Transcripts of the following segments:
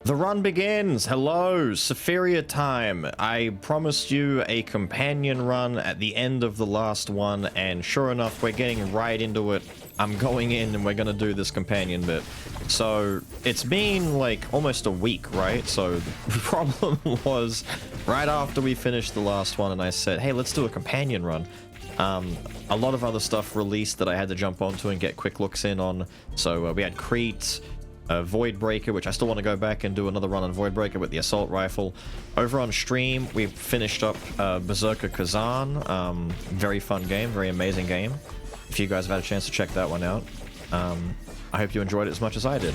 The run begins! Hello, Sephiria time! I promised you a companion run at the end of the last one, and sure enough, we're getting right into it. I'm going in and we're gonna do this companion bit. So, it's been like almost a week, right? So, the problem was, right after we finished the last one and I said, hey, let's do a companion run. A lot of other stuff released that I had to jump onto and get quick looks in on. So, we had Crete, Voidbreaker, which I still want to go back and do another run on Voidbreaker with the assault rifle. Over on stream, we finished up Berserker Kazan. Very fun game, very amazing game. If you guys have had a chance to check that one out, I hope you enjoyed it as much as I did.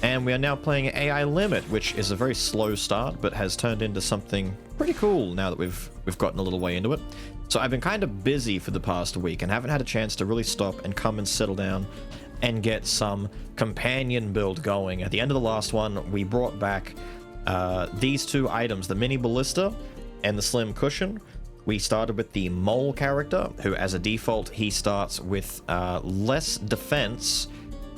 And we are now playing AI Limit, which is a very slow start, but has turned into something pretty cool now that we've gotten a little way into it. So I've been kind of busy for the past week and haven't had a chance to really stop and come and settle down and get some companion build going. At the end of the last one, we brought back these two items, the mini ballista and the slim cushion. We started with the mole character, who as a default, he starts with less defense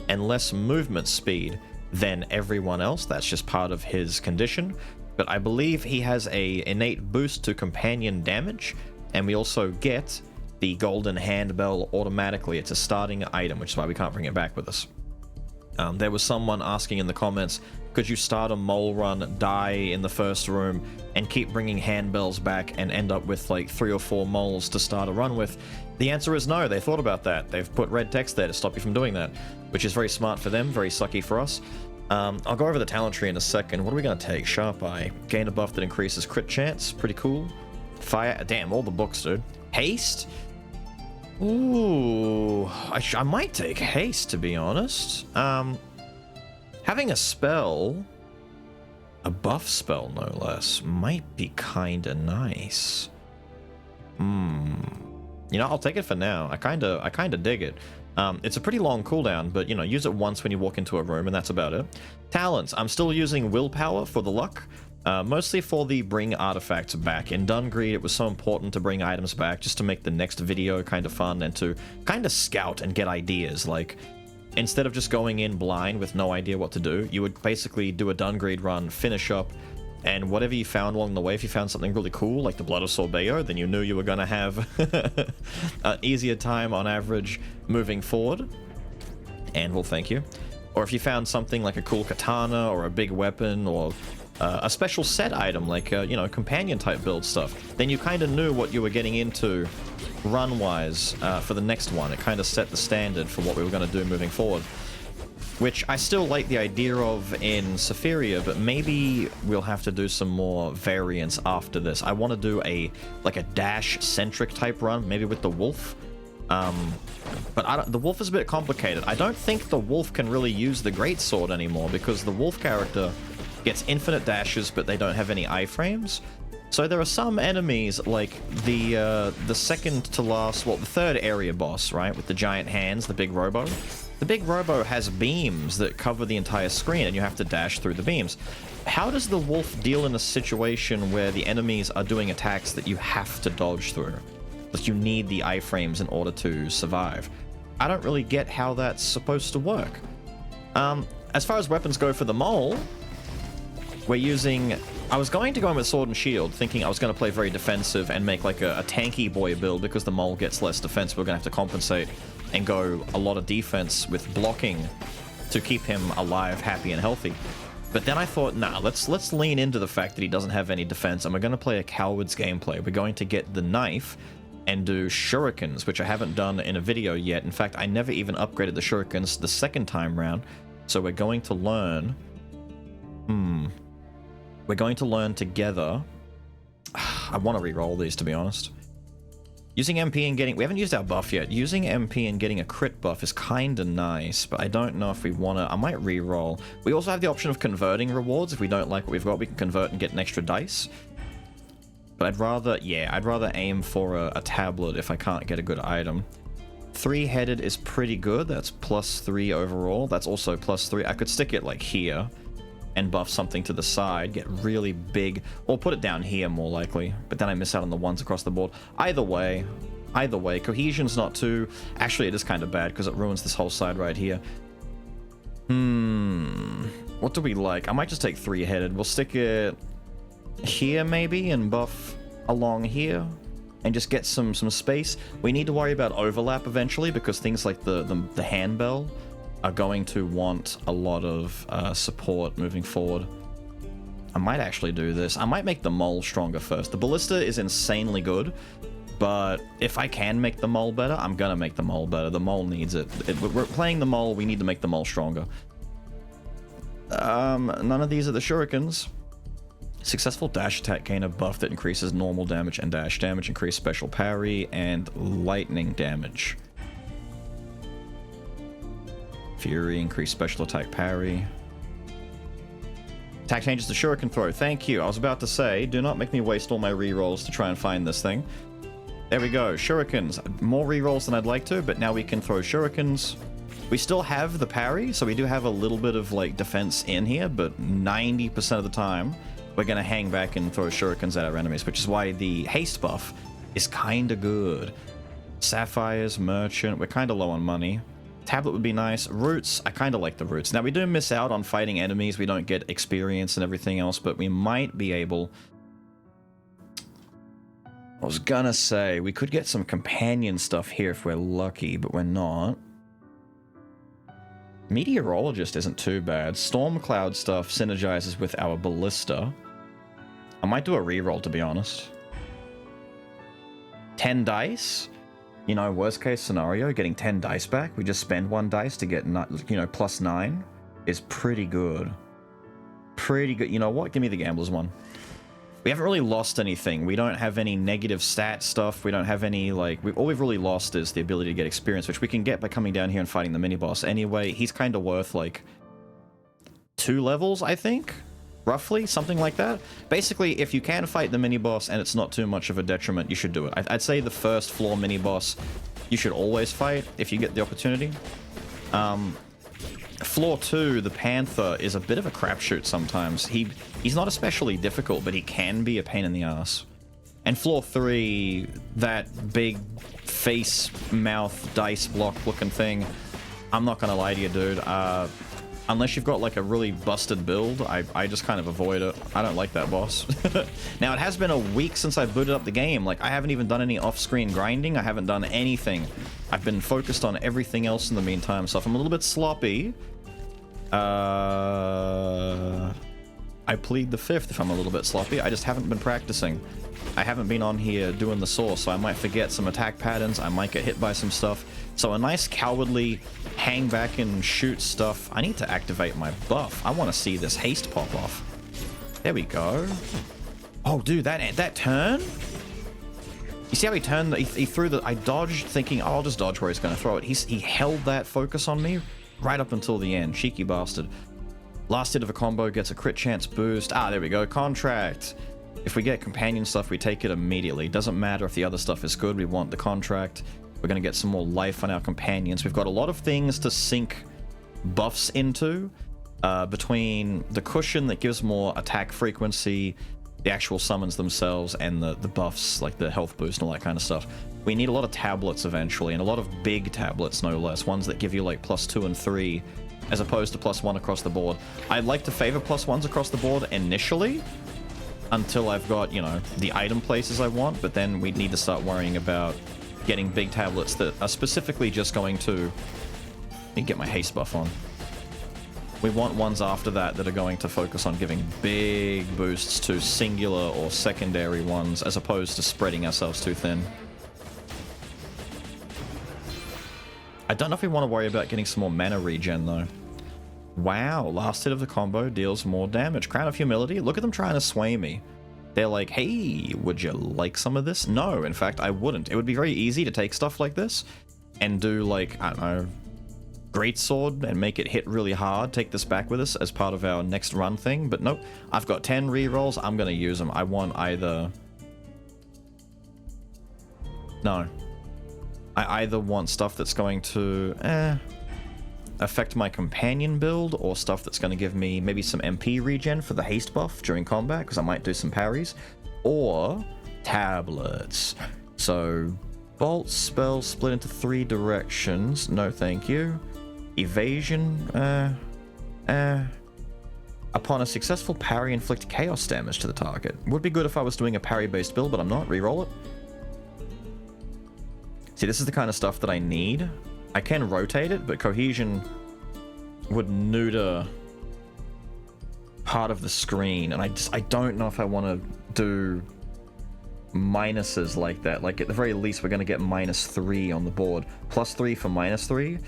and less movement speed than everyone else. That's just part of his condition. But I believe he has a innate boost to companion damage, and we also get the golden handbell automatically. It's a starting item, which is why we can't bring it back with us. There was someone asking in the comments, could you start a mole run, die in the first room, and keep bringing handbells back and end up with like 3 or 4 moles to start a run with? The answer is no. They thought about that. They've put red text there to stop you from doing that, which is very smart for them, very sucky for us. I'll go over the talent tree in a second. What are we going to take? Sharp Eye. Gain a buff that increases crit chance. Pretty cool. Fire. Damn, all the books, dude. Haste? Ooh, I might take haste, to be honest. Having a spell, a buff spell no less, might be kinda nice. You know, I'll take it for now. I kinda dig it. It's a pretty long cooldown, but you know, use it once when you walk into a room, and that's about it. Talents, I'm still using willpower for the luck. Mostly for the bring artifacts back. In Dungreed, it was so important to bring items back just to make the next video kind of fun and to kind of scout and get ideas. Like, instead of just going in blind with no idea what to do, you would basically do a Dungreed run, finish up, and whatever you found along the way, if you found something really cool, like the Blood of Sorbeo, then you knew you were going to have an easier time on average moving forward. And well, thank you. Or if you found something like a cool katana or a big weapon or a special set item like, you know, companion type build stuff, then you kind of knew what you were getting into run-wise for the next one. It kind of set the standard for what we were going to do moving forward, which I still like the idea of in Sephiria, but maybe we'll have to do some more variants after this. I want to do like a dash-centric type run, maybe with the wolf. But the wolf is a bit complicated. I don't think the wolf can really use the greatsword anymore because the wolf character gets infinite dashes, but they don't have any iframes. So there are some enemies, like the second to last, well, the third area boss, right, with the giant hands, the big robo. The big robo has beams that cover the entire screen, and you have to dash through the beams. How does the wolf deal in a situation where the enemies are doing attacks that you have to dodge through? That you need the iframes in order to survive? I don't really get how that's supposed to work. As far as weapons go for the mole, we're using... I was going to go in with Sword and Shield, thinking I was going to play very defensive and make like a tanky boy build because the mole gets less defense. We're going to have to compensate and go a lot of defense with blocking to keep him alive, happy, and healthy. But then I thought, nah, let's lean into the fact that he doesn't have any defense, and we're going to play a coward's gameplay. We're going to get the knife and do shurikens, which I haven't done in a video yet. In fact, I never even upgraded the shurikens the second time round. So we're going to learn... We're going to learn together. I want to re-roll these, to be honest. Using MP and getting... We haven't used our buff yet. Using MP and getting a crit buff is kind of nice, but I don't know if we want to... I might re-roll. We also have the option of converting rewards. If we don't like what we've got, we can convert and get an extra dice. But I'd rather... Yeah, I'd rather aim for a tablet if I can't get a good item. 3-headed is pretty good. That's +3 overall. That's also +3. I could stick it, like, here and buff something to the side, get really big, or put it down here more likely, but then I miss out on the ones across the board. Either way, Either way, cohesion's not too... Actually, it is kind of bad because it ruins this whole side right here. What do we like? I might just take three-headed. We'll stick it here maybe and buff along here and just get some space. We need to worry about overlap eventually because things like the handbell are going to want a lot of support moving forward. I might actually do this. I might make the mole stronger first. The ballista is insanely good, but if I can make the mole better, I'm gonna make the mole better. The mole needs it. We're playing the mole, we need to make the mole stronger. None of these are the shurikens. Successful dash attack gain a buff that increases normal damage and dash damage, increase special parry and lightning damage. Fury, increase special attack parry. Attack changes to shuriken throw. Thank you. I was about to say, do not make me waste all my rerolls to try and find this thing. There we go. Shurikens. More rerolls than I'd like to, but now we can throw shurikens. We still have the parry, so we do have a little bit of like defense in here, but 90% of the time we're going to hang back and throw shurikens at our enemies, which is why the haste buff is kind of good. Sapphires, merchant, we're kind of low on money. Tablet would be nice. Roots, I kind of like the roots. Now, we do miss out on fighting enemies. We don't get experience and everything else, but we might be able... I was gonna say, we could get some companion stuff here if we're lucky, but we're not. Meteorologist isn't too bad. Storm cloud stuff synergizes with our ballista. I might do a reroll, to be honest. 10 dice? You know, worst case scenario, getting 10 dice back. We just spend 1 dice to get, you know, +9 is pretty good. Pretty good. You know what? Give me the gambler's one. We haven't really lost anything. We don't have any negative stat stuff. We don't have any, like... all we've really lost is the ability to get experience, which we can get by coming down here and fighting the mini-boss. Anyway, he's kind of worth, like, 2 levels, I think? Roughly? Something like that? Basically, if you can fight the mini-boss and it's not too much of a detriment, you should do it. I'd say the first floor mini-boss you should always fight if you get the opportunity. Floor 2, the Panther, is a bit of a crapshoot sometimes. He's not especially difficult, but he can be a pain in the ass. And floor 3, that big face, mouth, dice block looking thing, I'm not gonna lie to you, dude. Unless you've got like a really busted build, I just kind of avoid it. I don't like that boss. Now, it has been a week since I booted up the game. Like, I haven't even done any off-screen grinding. I haven't done anything. I've been focused on everything else in the meantime, so if I'm a little bit sloppy, I plead the fifth if I'm a little bit sloppy. I just haven't been practicing. I haven't been on here doing the source, so I might forget some attack patterns. I might get hit by some stuff. So a nice cowardly hang back and shoot stuff. I need to activate my buff. I want to see this haste pop off. There we go. Oh, dude, that turn? You see how he turned? He threw the... I dodged thinking, oh, I'll just dodge where he's going to throw it. He held that focus on me right up until the end. Cheeky bastard. Last hit of a combo gets a crit chance boost. Ah, there we go. Contract. If we get companion stuff, we take it immediately. Doesn't matter if the other stuff is good. We want the contract. We're going to get some more life on our companions. We've got a lot of things to sink buffs into. Between the cushion that gives more attack frequency, the actual summons themselves, and the buffs, like the health boost and all that kind of stuff. We need a lot of tablets eventually, and a lot of big tablets, no less. Ones that give you like +2 and 3, as opposed to +1 across the board. I'd like to favor +1s across the board initially, until I've got, you know, the item places I want, but then we need to start worrying about getting big tablets that are specifically just going to... Let me get my haste buff on. We want ones after that that are going to focus on giving big boosts to singular or secondary ones, as opposed to spreading ourselves too thin. I don't know if we want to worry about getting some more mana regen, though. Wow, last hit of the combo deals more damage. Crown of Humility, look at them trying to sway me. They're like, hey, would you like some of this? No, in fact, I wouldn't. It would be very easy to take stuff like this and do, like, I don't know, Greatsword and make it hit really hard. Take this back with us as part of our next run thing. But nope, I've got 10 rerolls. I'm going to use them. I want either... No. I either want stuff that's going to... affect my companion build, or stuff that's going to give me maybe some MP regen for the haste buff during combat, because I might do some parries, or tablets. So Bolt spell split into 3 directions. No, thank you. Evasion. Upon a successful parry, inflict chaos damage to the target. Would be good if I was doing a parry-based build, but I'm not. Reroll it. See, this is the kind of stuff that I need. I can rotate it, but cohesion would neuter part of the screen, and I don't know if I want to do minuses like that. Like, at the very least, we're going to get -3 on the board. +3 for -3.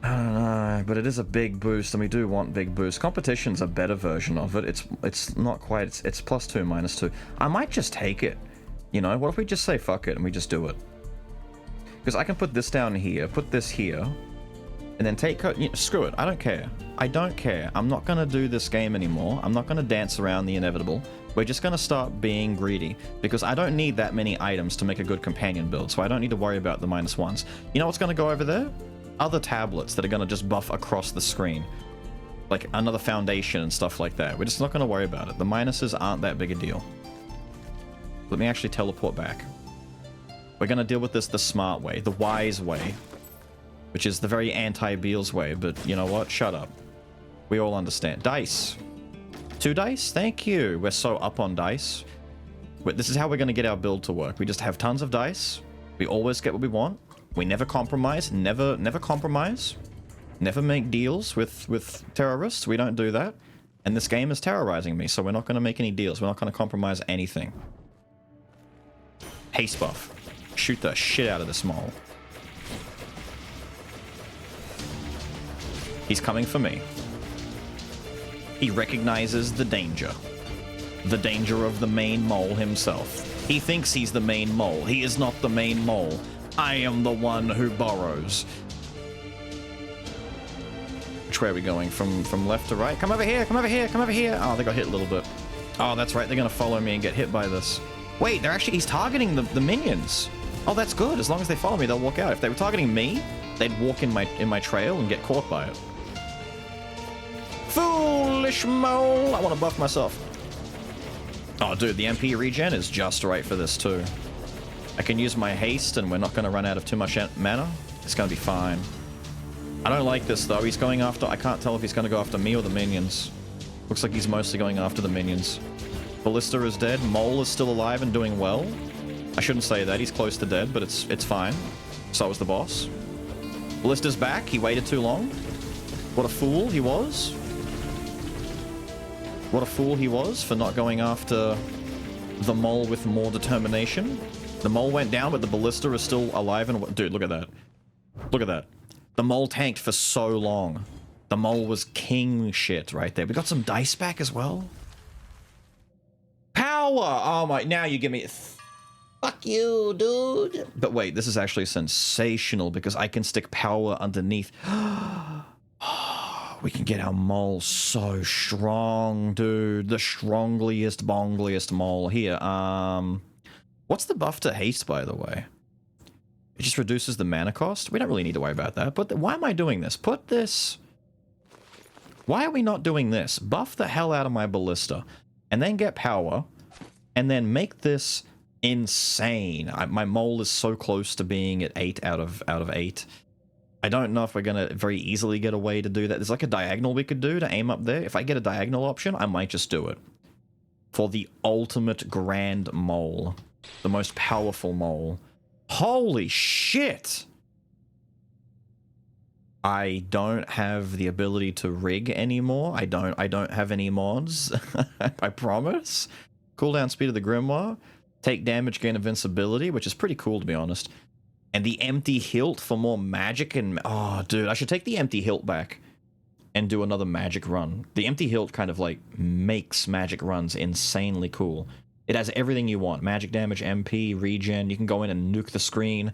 I don't know, but it is a big boost, and we do want big boost. Competition's a better version of it. It's not quite. It's +2, -2. I might just take it. You know, what if we just say fuck it and we just do it? Because I can put this down here, put this here, and then take... You know, screw it, I don't care. I don't care. I'm not going to do this game anymore. I'm not going to dance around the inevitable. We're just going to start being greedy, because I don't need that many items to make a good companion build, so I don't need to worry about the -1s. You know what's going to go over there? Other tablets that are going to just buff across the screen. Like another foundation and stuff like that. We're just not going to worry about it. The minuses aren't that big a deal. Let me actually teleport back. We're going to deal with this the smart way, the wise way, which is the very anti-Beelz way, but you know what? Shut up. We all understand. Dice. 2 dice? Thank you. We're so up on dice. This is how we're going to get our build to work. We just have tons of dice. We always get what we want. We never compromise. Never compromise. Never make deals with terrorists. We don't do that. And this game is terrorizing me, so we're not going to make any deals. We're not going to compromise anything. Haste buff. Shoot the shit out of this mole. He's coming for me. He recognizes the danger. The danger of the main mole himself. He thinks he's the main mole. He is not the main mole. I am the one who borrows. Which way are we going? From left to right? Come over here, come over here, come over here. Oh, they got hit a little bit. Oh, that's right. They're going to follow me and get hit by this. Wait, he's targeting the minions. Oh, that's good. As long as they follow me, they'll walk out. If they were targeting me, they'd walk in my trail and get caught by it. Foolish mole! I want to buff myself. Oh, dude, the MP regen is just right for this, too. I can use my haste, and we're not going to run out of too much mana. It's going to be fine. I don't like this, though. He's going after... I can't tell if he's going to go after me or the minions. Looks like he's mostly going after the minions. Ballista is dead. Mole is still alive and doing well. I shouldn't say that. He's close to dead, but it's fine. So is the boss. Ballista's back. He waited too long. What a fool he was. What a fool he was for not going after the mole with more determination. The mole went down, but the ballista is still alive and... Dude, look at that. Look at that. The mole tanked for so long. The mole was king shit right there. We got some dice back as well. Power! Oh my... Now you give me... Fuck you, dude. But wait, this is actually sensational because I can stick power underneath. We can get our mole so strong, dude. The strongliest, bongliest mole. Here, what's the buff to haste, by the way? It just reduces the mana cost? We don't really need to worry about that. But why am I doing this? Put this... Why are we not doing this? Buff the hell out of my ballista. And then get power. And then make this... insane. My mole is so close to being at 8 out of 8. I don't know if we're going to very easily get a way to do that. There's like a diagonal we could do to aim up there. If I get a diagonal option, I might just do it. For the ultimate grand mole. The most powerful mole. Holy shit! I don't have the ability to rig anymore. I don't have any mods. I promise. Cooldown speed of the Grimoire. Take damage, gain invincibility, which is pretty cool to be honest. And the empty hilt for more magic and... Oh, dude, I should take the empty hilt back and do another magic run. The empty hilt kind of like makes magic runs insanely cool. It has everything you want. Magic damage, MP, regen. You can go in and nuke the screen.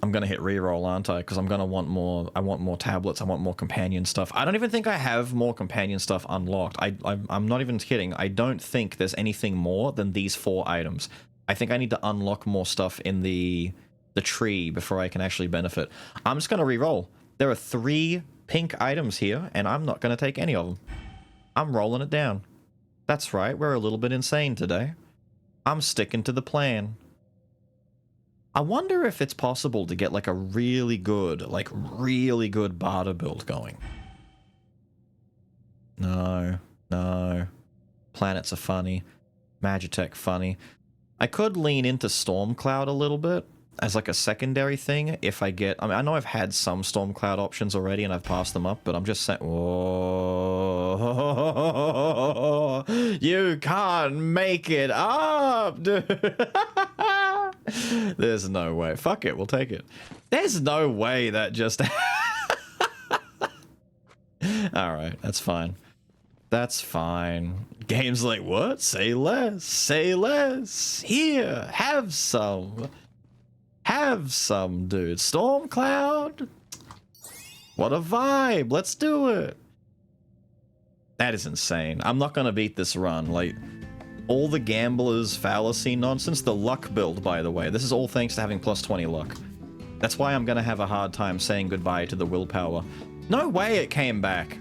I'm going to hit reroll, aren't I? Because I'm going to want more... I want more tablets. I want more companion stuff. I don't even think I have more companion stuff unlocked. I'm not even kidding. I don't think there's anything more than these 4 items. I think I need to unlock more stuff in the tree before I can actually benefit. I'm just going to reroll. There are 3 pink items here, and I'm not going to take any of them. I'm rolling it down. That's right. We're a little bit insane today. I'm sticking to the plan. I wonder if it's possible to get like a really good barter build going. No. Planets are funny. Magitech funny. I could lean into Stormcloud a little bit as like a secondary thing if I get... I mean, I know I've had some Stormcloud options already and I've passed them up, but I'm just saying... Whoa, you can't make it up, dude. There's no way. Fuck it, we'll take it. There's no way that just... Alright, that's fine. That's fine. Game's like, what? Say less. Say less. Here, have some. Have some, dude. Stormcloud? What a vibe. Let's do it. That is insane. I'm not gonna beat this run. Like, all the gamblers fallacy nonsense. The luck build, by the way. This is all thanks to having plus 20 luck. That's why I'm gonna have a hard time saying goodbye to the willpower. No way it came back.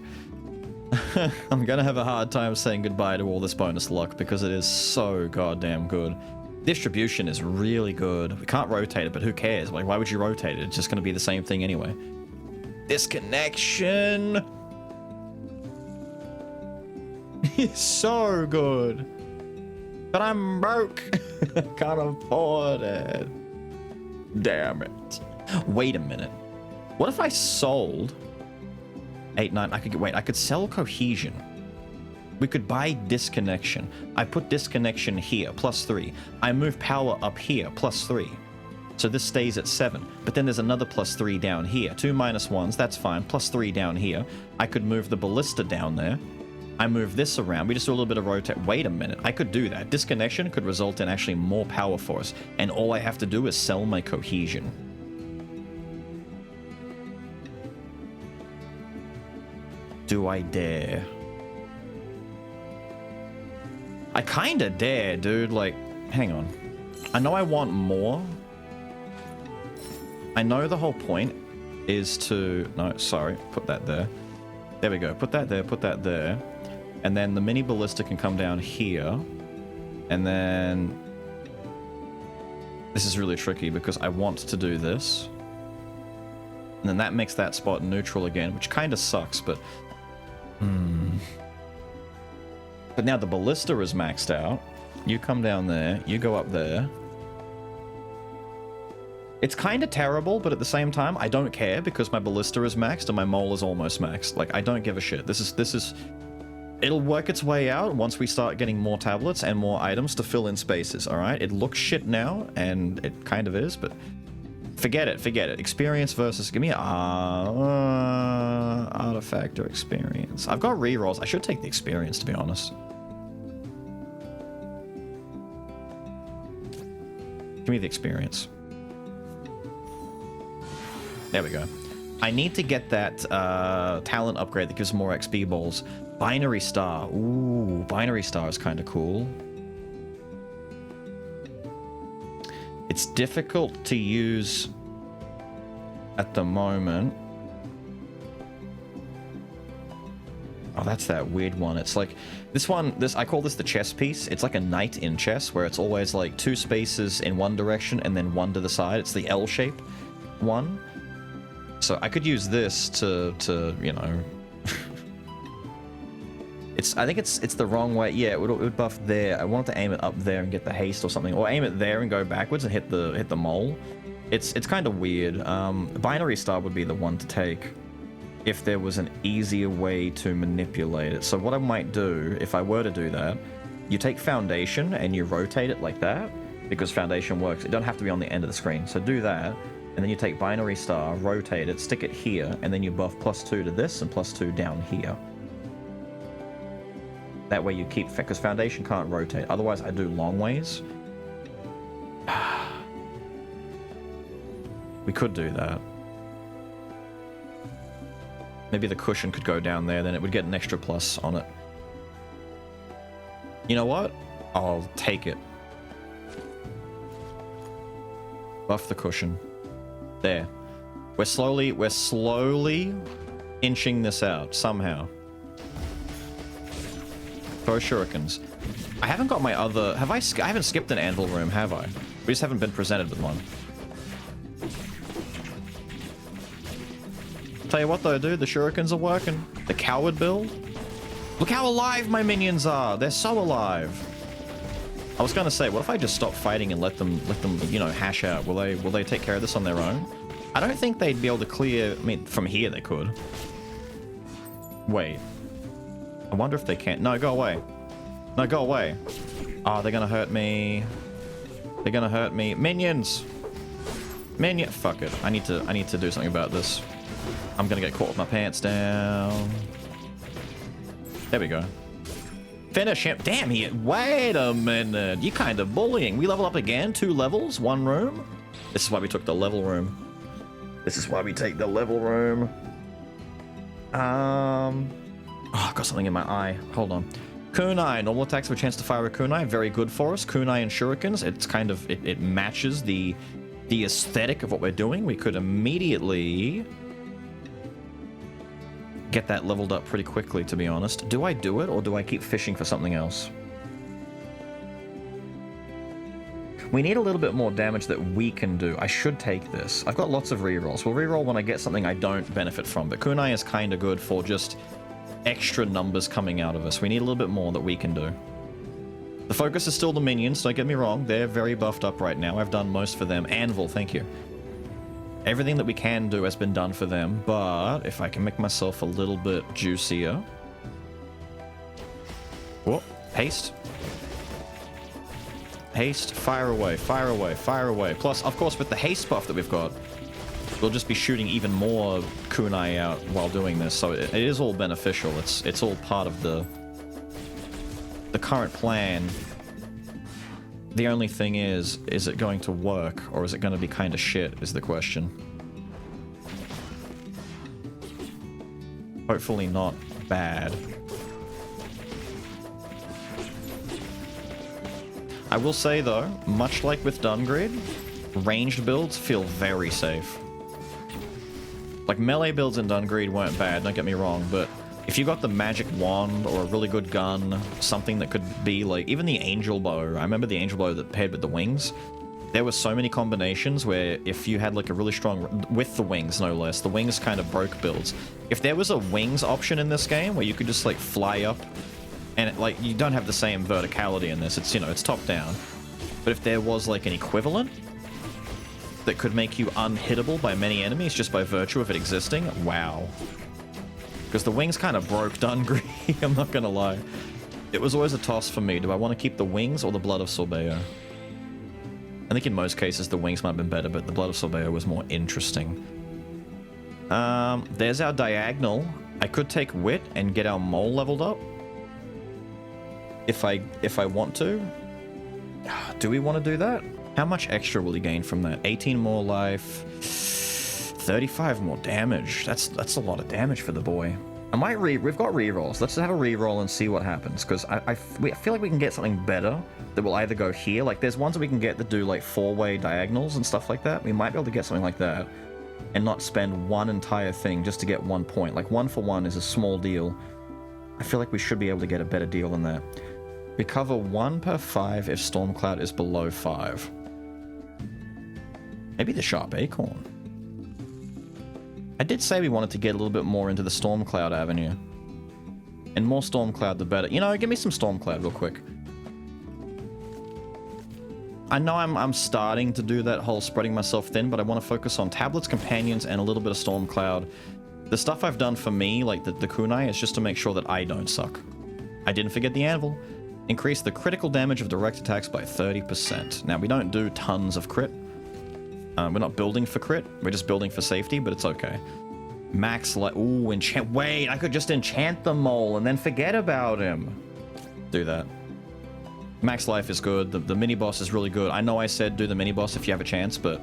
I'm gonna have a hard time saying goodbye to all this bonus luck because it is so goddamn good. Distribution is really good. We can't rotate it, but who cares? Like, why would you rotate it? It's just gonna be the same thing anyway. Disconnection is so good. But I'm broke. Can't afford it. Damn it. Wait a minute. What if I sold 8, 9, I could sell cohesion. We could buy disconnection. I put disconnection here, +3. I move power up here, +3. So this stays at 7. But then there's another +3 down here. 2 -1s, that's fine. +3 down here. I could move the ballista down there. I move this around. We just do a little bit of rotate. Wait a minute. I could do that. Disconnection could result in actually more power for us. And all I have to do is sell my cohesion. Do I dare? I kinda dare, dude. Like, hang on. I know I want more. I know the whole point is to... No, sorry. Put that there. There we go. Put that there. Put that there. And then the mini ballista can come down here. And then... This is really tricky because I want to do this. And then that makes that spot neutral again, which kind of sucks, but... But now the ballista is maxed out. You come down there. You go up there. It's kind of terrible, but at the same time, I don't care because my ballista is maxed and my mole is almost maxed. Like, I don't give a shit. This is... It'll work its way out once we start getting more tablets and more items to fill in spaces, alright? It looks shit now, and it kind of is, but... Forget it, forget it. Experience versus... Give me a... artifact or experience. I've got rerolls. I should take the experience, to be honest. Give me the experience. There we go. I need to get that talent upgrade that gives more XP balls. Binary Star. Ooh, Binary Star is kind of cool. It's difficult to use at the moment. Oh, that's that weird one. It's like this one, I call this the chess piece. It's like a knight in chess where it's always like 2 spaces in one direction and then 1 to the side. It's the L shape one. So I could use this to you know, I think it's the wrong way. Yeah, it would buff there. I want to aim it up there and get the haste or something, or aim it there and go backwards and hit the mole. It's kind of weird. Binary Star would be the one to take if there was an easier way to manipulate it. So what I might do, if I were to do that, you take Foundation and you rotate it like that, because Foundation works. It don't have to be on the end of the screen. So do that, and then you take Binary Star, rotate it, stick it here, and then you buff +2 to this and +2 down here. That way you keep... Because Foundation can't rotate. Otherwise, I do long ways. We could do that. Maybe the cushion could go down there, then it would get an extra plus on it. You know what? I'll take it. Buff the cushion. There. We're slowly inching this out, somehow. Throw shurikens. I haven't got my other... Have I... I haven't skipped an anvil room, have I? We just haven't been presented with one. Tell you what though, dude, the shurikens are working. The coward build. Look how alive my minions are. They're so alive. I was gonna say, what if I just stop fighting and let them, you know, hash out? Will they take care of this on their own? I don't think they'd be able to clear... I mean, from here they could. Wait. I wonder if they can. No, go away. No, go away. Oh, they're gonna hurt me. They're gonna hurt me. Minions! Minion... Fuck it. I need to do something about this. I'm gonna get caught with my pants down. There we go. Finish him. Damn, wait a minute. You kind of bullying. We level up again. 2 levels, 1 room. This is why we took the level room. This is why we take the level room. Oh, I've got something in my eye. Hold on. Kunai. Normal attacks have a chance to fire a kunai. Very good for us. Kunai and shurikens. It's kind of... It matches the aesthetic of what we're doing. We could immediately... get that leveled up pretty quickly, to be honest. Do I do it, or do I keep fishing for something else? We need a little bit more damage that we can do. I should take this. I've got lots of rerolls. We'll reroll when I get something I don't benefit from, but kunai is kind of good for just extra numbers coming out of us. We need a little bit more that we can do. The focus is still the minions, don't get me wrong. They're very buffed up right now. I've done most for them. Anvil, thank you. Everything that we can do has been done for them, but if I can make myself a little bit juicier... Whoop, haste. Haste, fire away, fire away, fire away. Plus, of course, with the haste buff that we've got, we'll just be shooting even more kunai out while doing this, so it is all beneficial. It's all part of the current plan. The only thing is it going to work, or is it going to be kind of shit, is the question. Hopefully not bad. I will say, though, much like with Dungrid, ranged builds feel very safe. Like, melee builds in Dungrid weren't bad, don't get me wrong, but if you got the magic wand or a really good gun, something that could be like, even the angel bow, I remember the angel bow that paired with the wings, there were so many combinations where if you had like a really strong, with the wings no less, the wings kind of broke builds. If there was a wings option in this game where you could just like fly up, and it, like, you don't have the same verticality in this, it's, you know, it's top down, but if there was like an equivalent that could make you unhittable by many enemies just by virtue of it existing, wow. Because the wings kind of broke Dungry, I'm not gonna lie. It was always a toss for me. Do I want to keep the wings or the blood of Sorbeo? I think in most cases the wings might have been better, but the blood of Sorbeo was more interesting. There's our diagonal. I could take wit and get our mole leveled up. If I want to. Do we want to do that? How much extra will he gain from that? 18 more life. 35 more damage. That's a lot of damage for the boy. I might we've got rerolls. Let's have a reroll and see what happens, because I feel like we can get something better that will either go here. Like, there's ones that we can get that do like 4-way diagonals and stuff like that. We might be able to get something like that and not spend one entire thing just to get 1 point. Like, 1 for 1 is a small deal. I feel like we should be able to get a better deal than that. Recover 1 per 5 if Stormcloud is below 5. Maybe the Sharp Acorn. I did say we wanted to get a little bit more into the Stormcloud avenue. And more Stormcloud, the better. You know, give me some Stormcloud real quick. I know I'm starting to do that whole spreading myself thin, but I want to focus on tablets, companions, and a little bit of Stormcloud. The stuff I've done for me, like the kunai, is just to make sure that I don't suck. I didn't forget the anvil. Increase the critical damage of direct attacks by 30%. Now, we don't do tons of crit. We're not building for crit, we're just building for safety, but it's okay. Max life. Ooh, enchant. Wait, I could just enchant the mole and then forget about him. Do that. Max life is good. The mini boss is really good. I know I said do the mini boss if you have a chance, but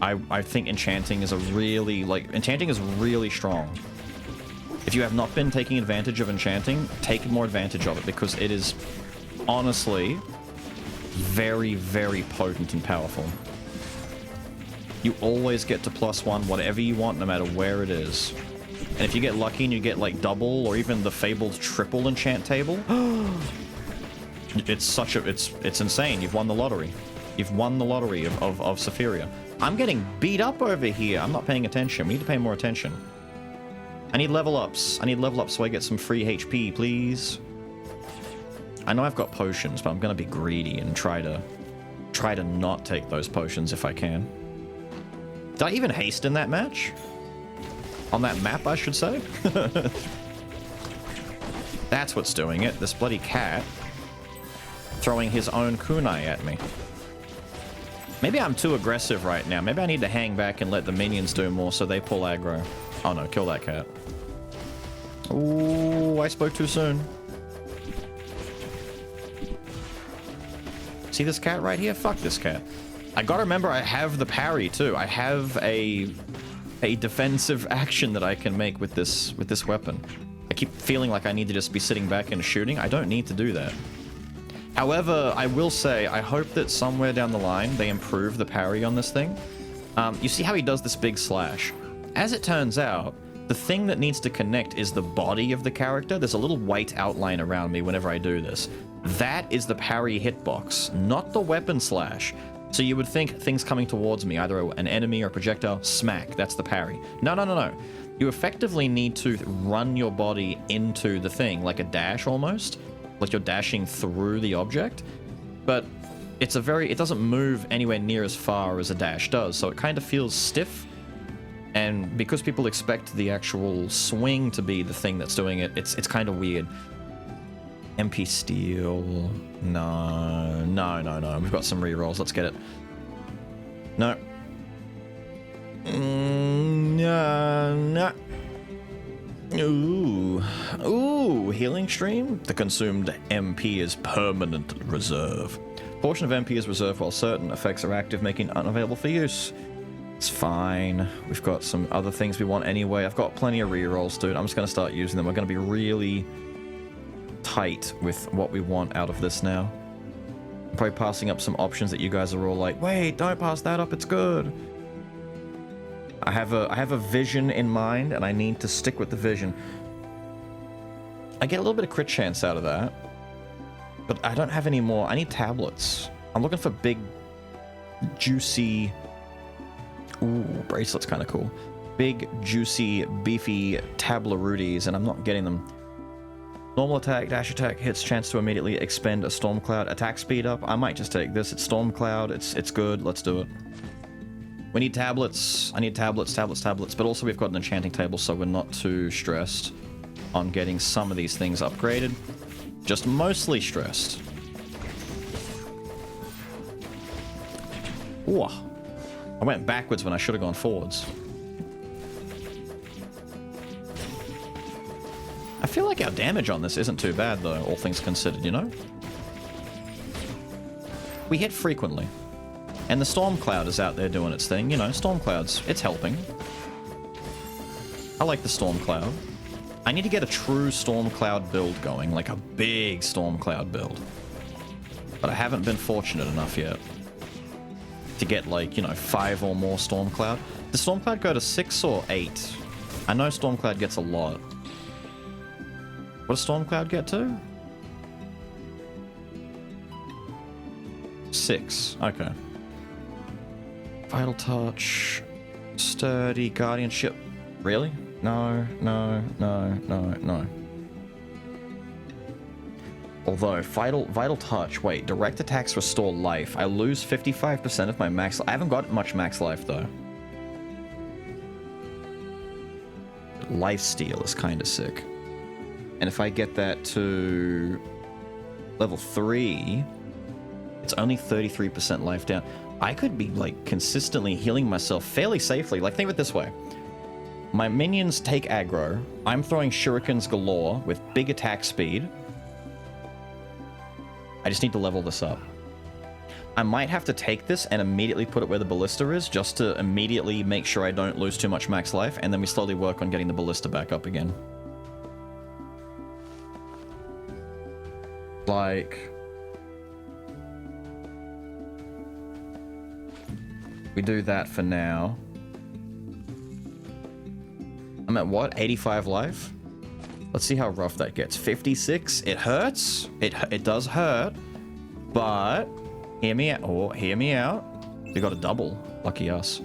I think enchanting is enchanting is really strong. If you have not been taking advantage of enchanting, take more advantage of it, because it is honestly very, very potent and powerful. You always get to +1 whatever you want, no matter where it is. And if you get lucky and you get like double or even the fabled triple enchant table, It's insane. You've won the lottery. You've won the lottery of Sephiria. I'm getting beat up over here. I'm not paying attention. We need to pay more attention. I need level ups. I need level ups so I get some free HP, please. I know I've got potions, but I'm gonna be greedy and try to not take those potions if I can. Did I even haste in that match? On that map, I should say. That's what's doing it. This bloody cat throwing his own kunai at me. Maybe I'm too aggressive right now. Maybe I need to hang back and let the minions do more so they pull aggro. Oh no, kill that cat. Ooh, I spoke too soon. See this cat right here? Fuck this cat. I gotta remember I have the parry too. I have a defensive action that I can make with this weapon. I keep feeling like I need to just be sitting back and shooting. I don't need to do that. However, I will say, I hope that somewhere down the line they improve the parry on this thing. You see how he does this big slash? As it turns out, the thing that needs to connect is the body of the character. There's a little white outline around me whenever I do this. That is the parry hitbox, not the weapon slash. So you would think things coming towards me, either an enemy or a projectile, smack, that's the parry. No, no, no, no. You effectively need to run your body into the thing, like a dash almost. Like you're dashing through the object. But it doesn't move anywhere near as far as a dash does, so it kind of feels stiff. And because people expect the actual swing to be the thing that's doing it, it's kind of weird. MP Steel. No, no, no, no. We've got some rerolls. Let's get it. No. No. Ooh. Ooh, healing stream? The consumed MP is permanent reserve. Portion of MP is reserved while certain effects are active, making it unavailable for use. It's fine. We've got some other things we want anyway. I've got plenty of rerolls, dude. I'm just going to start using them. We're going to be really tight with what we want out of this now. I'm probably passing up some options that you guys are all like, wait, don't pass that up, it's good. I have a vision in mind, and I need to stick with the vision. I get a little bit of crit chance out of that, but I don't have any more. I need tablets. I'm looking for big, juicy... Ooh, bracelet's kind of cool. Big, juicy, beefy tablerudies, and I'm not getting them. Normal attack, dash attack, hits, chance to immediately expend a storm cloud, attack speed up. I might just take this. It's storm cloud. It's good. Let's do it. We need tablets. I need tablets, but also we've got an enchanting table, so we're not too stressed on getting some of these things upgraded. Just mostly stressed. Ooh. I went backwards when I should have gone forwards. I feel like our damage on this isn't too bad, though, all things considered, you know? We hit frequently. And the Storm Cloud is out there doing its thing, you know, Storm Clouds, it's helping. I like the Storm Cloud. I need to get a true Storm Cloud build going, like a big Storm Cloud build. But I haven't been fortunate enough yet to get, like, you know, 5 or more Storm Cloud. Does Storm Cloud go to 6 or 8? I know Storm Cloud gets a lot. What does Storm Cloud get to? 6. Okay. Vital Touch. Sturdy. Guardianship. Really? No, no, no, no, no. Although, Vital Touch. Wait, direct attacks restore life. I lose 55% of my max... I haven't got much max life, though. Lifesteal is kind of sick. And if I get that to level 3, it's only 33% life down. I could be, like, consistently healing myself fairly safely. Like, think of it this way. My minions take aggro. I'm throwing shurikens galore with big attack speed. I just need to level this up. I might have to take this and immediately put it where the ballista is, just to immediately make sure I don't lose too much max life, and then we slowly work on getting the ballista back up again. Like... we do that for now. I'm at what? 85 life? Let's see how rough that gets. 56? It hurts. It does hurt. But hear me out. Oh, hear me out. We got a double. Lucky us.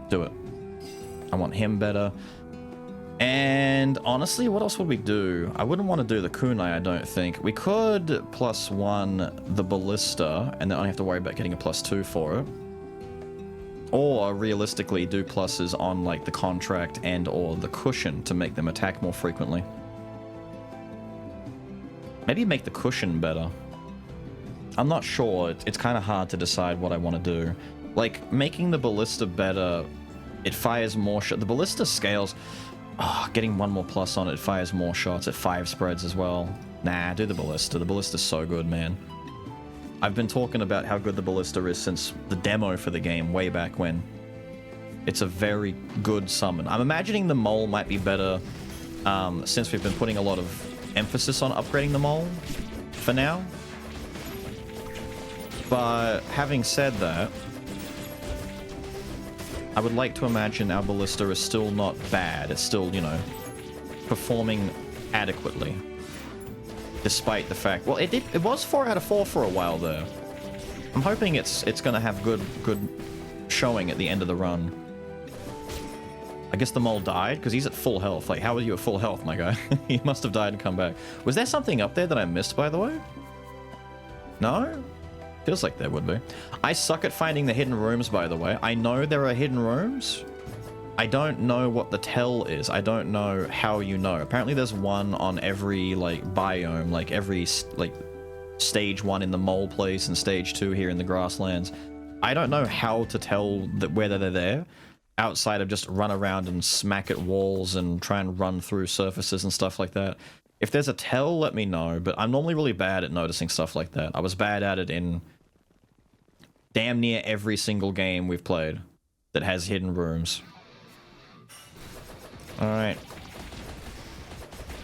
Do it. I want him better. And honestly, what else would we do? I wouldn't want to do the kunai, I don't think. We could +1 the ballista, and then I have to worry about getting a +2 for it. Or realistically do pluses on like the contract and or the cushion to make them attack more frequently. Maybe make the cushion better. I'm not sure. It's kind of hard to decide what I want to do. Like, making the ballista better, it fires more shots. The ballista scales... Oh, getting 1 more plus on it, it fires more shots. It 5 spreads as well. Nah, do the ballista. The ballista's so good, man. I've been talking about how good the ballista is since the demo for the game, way back when. It's a very good summon. I'm imagining the mole might be better, since we've been putting a lot of emphasis on upgrading the mole for now. But having said that, I would like to imagine our ballista is still not bad. It's still, you know, performing adequately. Despite the fact... Well, it was 4 out of 4 for a while there. I'm hoping it's going to have good showing at the end of the run. I guess the mole died, because he's at full health. Like, how are you at full health, my guy? He must have died and come back. Was there something up there that I missed, by the way? No? Feels like there would be. I suck at finding the hidden rooms, by the way. I know there are hidden rooms. I don't know what the tell is. I don't know how you know. Apparently there's one on every, like, biome. Like, every, like, stage 1 in the mole place and stage 2 here in the grasslands. I don't know how to tell whether they're there, outside of just run around and smack at walls and try and run through surfaces and stuff like that. If there's a tell, let me know. But I'm normally really bad at noticing stuff like that. I was bad at it in... damn near every single game we've played that has hidden rooms. Alright.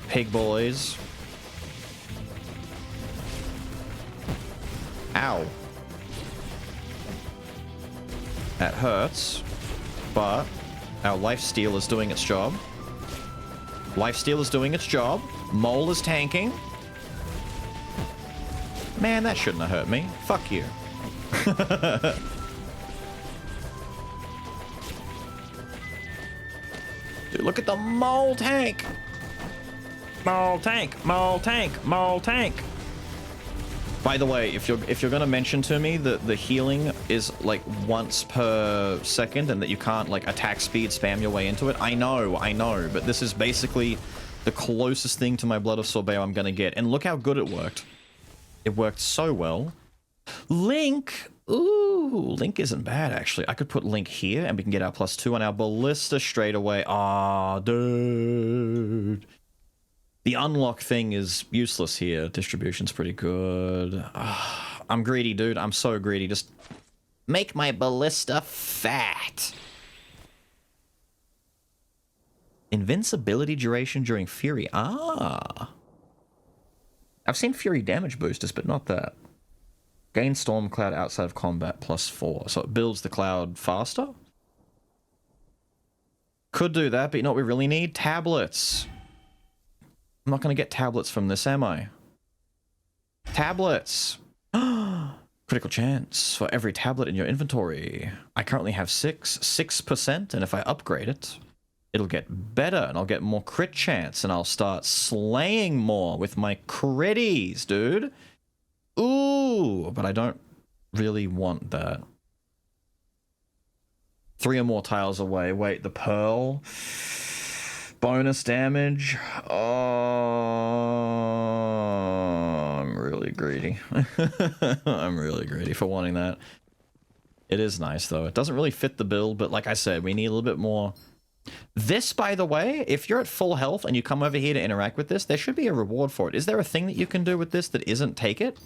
Pig boys. Ow. That hurts. But our lifesteal is doing its job. Lifesteal is doing its job. Mole is tanking. Man, that shouldn't have hurt me. Fuck you. Dude, look at the mole tank. Mole tank, mole tank, mole tank. By the way, if you're gonna mention to me that the healing is like once per second and that you can't like attack speed spam your way into it, I know, but this is basically the closest thing to my Blood of Sorbet I'm gonna get. And look how good it worked. It worked so well. Link! Ooh, Link isn't bad, actually. I could put Link here, and we can get our +2 on our ballista straight away. Aw, dude. The unlock thing is useless here. Distribution's pretty good. I'm greedy, dude. I'm so greedy. Just make my ballista fat. Invincibility duration during Fury. Ah. I've seen Fury damage boosters, but not that. Gain Storm Cloud outside of combat +4. So it builds the cloud faster? Could do that, but you know what we really need? Tablets. I'm not going to get tablets from this, am I? Tablets. Critical chance for every tablet in your inventory. I currently have 6%, and if I upgrade it, it'll get better, and I'll get more crit chance, and I'll start slaying more with my critties, dude. Ooh, but I don't really want that. 3 or more tiles away. Wait, the pearl. Bonus damage. Oh, I'm really greedy. I'm really greedy for wanting that. It is nice, though. It doesn't really fit the build, but like I said, we need a little bit more. This, by the way, if you're at full health and you come over here to interact with this, there should be a reward for it. Is there a thing that you can do with this that isn't take it?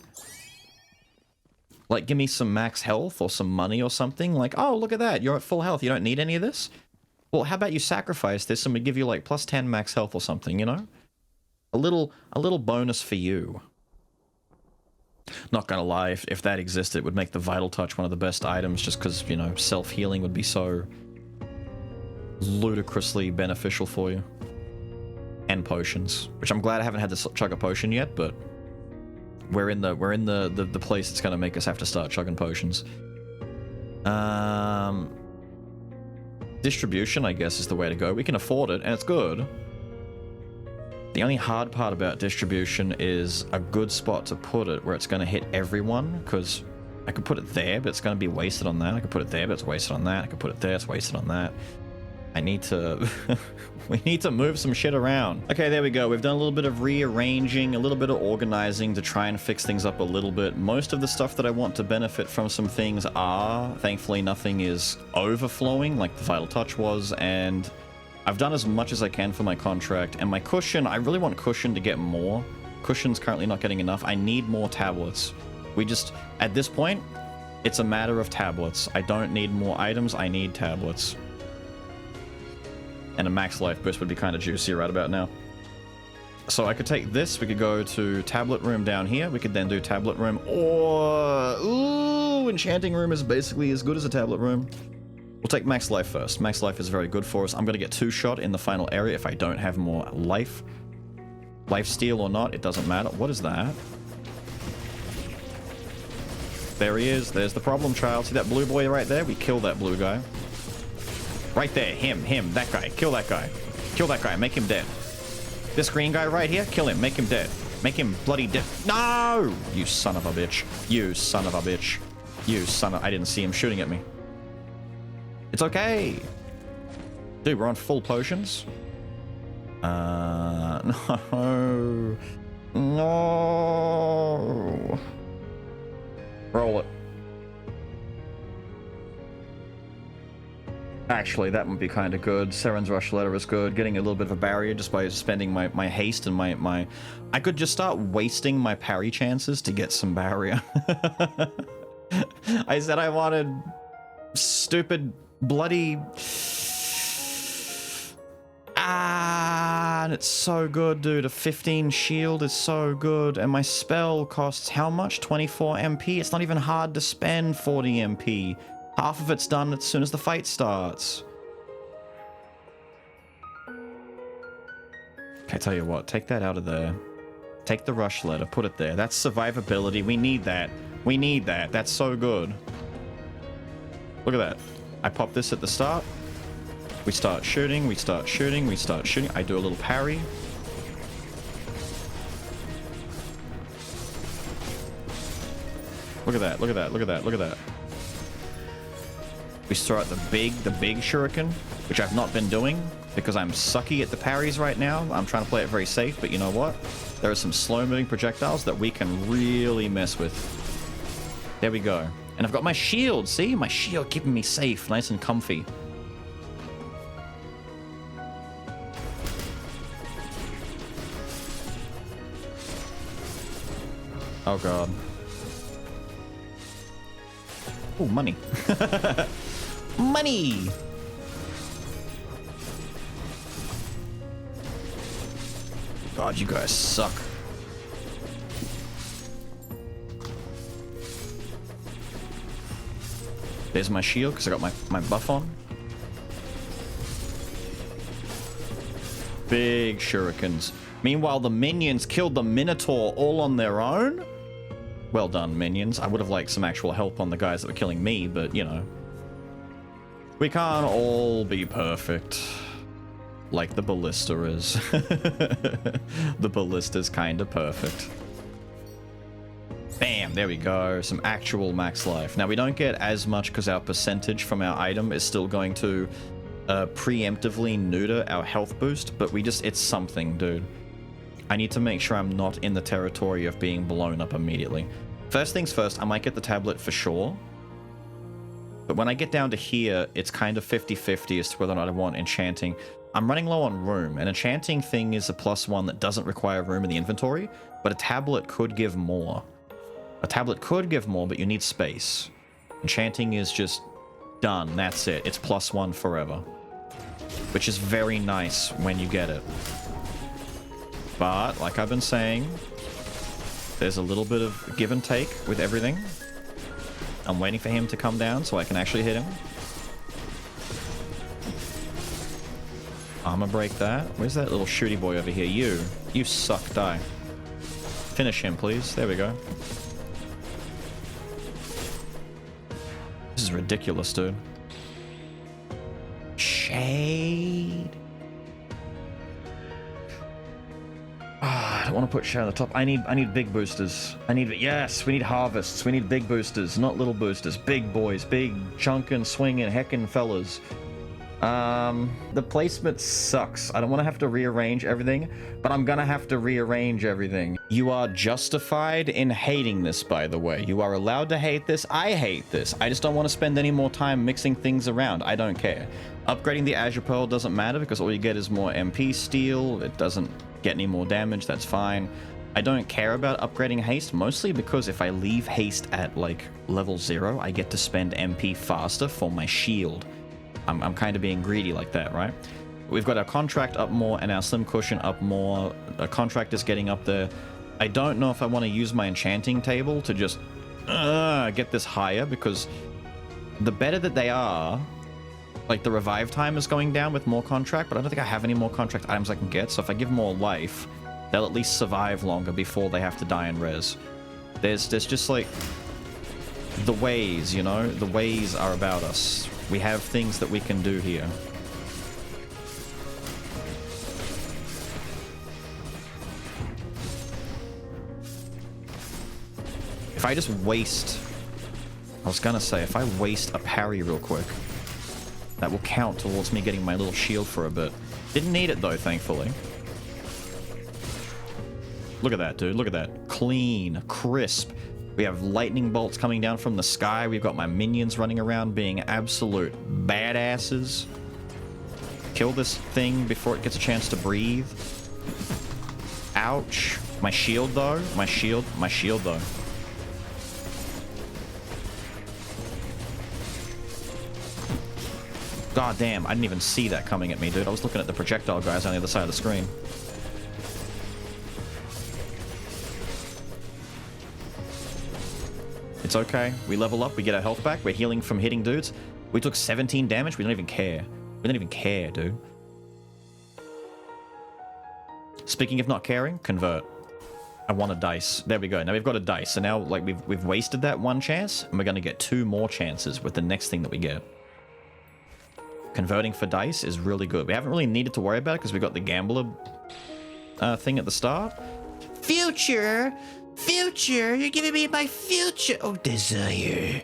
Like, give me some max health or some money or something? Like, oh, look at that. You're at full health. You don't need any of this? Well, how about you sacrifice this and we give you, like, +10 max health or something, you know? A little bonus for you. Not gonna lie, if that existed, it would make the Vital Touch one of the best items just because, you know, self-healing would be so ludicrously beneficial for you. And potions, which I'm glad I haven't had to chug a potion yet, but We're in the place that's gonna make us have to start chugging potions. Distribution, I guess, is the way to go. We can afford it, and it's good. The only hard part about distribution is a good spot to put it where it's going to hit everyone, because I could put it there, but it's going to be wasted on that. I could put it there, but it's wasted on that. I could put it there, it's wasted on that. I need to... we need to move some shit around. Okay, there we go. We've done a little bit of rearranging, a little bit of organizing to try and fix things up a little bit. Most of the stuff that I want to benefit from some things are. Thankfully, nothing is overflowing like the Vital Touch was, and I've done as much as I can for my contract. And my cushion, I really want cushion to get more. Cushion's currently not getting enough. I need more tablets. We just, at this point, it's a matter of tablets. I don't need more items, I need tablets. And a max life boost would be kind of juicy right about now. So I could take this, we could go to tablet room down here, we could then do tablet room, or... Ooh, enchanting room is basically as good as a tablet room. We'll take max life first. Max life is very good for us. I'm going to get 2-shot in the final area if I don't have more life. Life steal or not, it doesn't matter. What is that? There he is. There's the problem child. See that blue boy right there? We kill that blue guy. Right there, him, that guy. Kill that guy. Kill that guy, make him dead. This green guy right here, kill him, make him dead. Make him bloody dead. No! You son of a bitch. You son of a bitch. You son of... I didn't see him shooting at me. It's okay. Dude, we're on full potions. No. No. Roll it. Actually, that would be kind of good. Seren's Rush Letter is good. Getting a little bit of a barrier just by spending my haste and my... I could just start wasting my parry chances to get some barrier. I said I wanted stupid, bloody... and it's so good, dude. A 15 shield is so good. And my spell costs how much? 24 MP? It's not even hard to spend 40 MP. Half of it's done as soon as the fight starts. Okay, tell you what, take that out of there. Take the rush letter, put it there. That's survivability. We need that. We need that. That's so good. Look at that. I pop this at the start. We start shooting, we start shooting, we start shooting. I do a little parry. Look at that, look at that, look at that, look at that. We throw out the big shuriken, which I've not been doing because I'm sucky at the parries right now. I'm trying to play it very safe, but you know what? There are some slow-moving projectiles that we can really mess with. There we go. And I've got my shield, see? My shield keeping me safe, nice and comfy. Oh god. Oh, money. Money! God, you guys suck. There's my shield, because I got my buff on. Big shurikens. Meanwhile, the minions killed the Minotaur all on their own? Well done, minions. I would have liked some actual help on the guys that were killing me, but, you know. We can't all be perfect. Like the ballista is. The ballista's kinda perfect. Bam, there we go. Some actual max life. Now, we don't get as much because our percentage from our item is still going to preemptively neuter our health boost, but it's something, dude. I need to make sure I'm not in the territory of being blown up immediately. First things first, I might get the tablet for sure. But when I get down to here, it's kind of 50-50 as to whether or not I want enchanting. I'm running low on room. An enchanting thing is a +1 that doesn't require room in the inventory, but a tablet could give more. A tablet could give more, but you need space. Enchanting is just done. That's it. It's +1 forever. Which is very nice when you get it. But, like I've been saying, there's a little bit of give and take with everything. I'm waiting for him to come down so I can actually hit him. Armor break that. Where's that little shooty boy over here? You suck, die. finish him, please. There we go. This is ridiculous, dude. Shade. I don't want to put shade on the top. I need big boosters. Yes, we need harvests. We need big boosters, not little boosters. Big boys, big chunkin', swingin', heckin' fellas. The placement sucks. I don't want to have to rearrange everything, but I'm gonna have to rearrange everything. You are justified in hating this, by the way. You are allowed to hate this. I hate this. I just don't want to spend any more time mixing things around. I don't care. Upgrading the Azure Pearl doesn't matter because all you get is more MP steel. It doesn't get any more damage. That's fine. I don't care about upgrading haste, mostly because if I leave haste at like level 0, I get to spend MP faster for my shield. I'm kind of being greedy like that, right? We've got our contract up more and our slim cushion up more. A contract is getting up there. I don't know if I want to use my enchanting table to just get this higher, because the better that they are, like the revive time is going down with more contract, but I don't think I have any more contract items I can get. So if I give more life, they'll at least survive longer before they have to die in res. There's just like the ways, you know? The ways are about us. We have things that we can do here. If I just waste... I was gonna say, if I waste a parry real quick, that will count towards me getting my little shield for a bit. Didn't need it though, thankfully. Look at that, dude. Look at that. Clean, crisp. We have lightning bolts coming down from the sky. We've got my minions running around being absolute badasses. Kill this thing before it gets a chance to breathe. Ouch. My shield, though. My shield, though. God damn, I didn't even see that coming at me, dude. I was looking at the projectile guys on the other side of the screen. It's okay. We level up. We get our health back. We're healing from hitting dudes. We took 17 damage. We don't even care. We don't even care, dude. Speaking of not caring, convert. I want a dice. There we go. Now we've got a dice. So now, like, we've wasted that one chance, and we're going to get 2 more chances with the next thing that we get. Converting for dice is really good. We haven't really needed to worry about it because we got the gambler thing at the start. Future! Future! You're giving me my future! Oh, desire.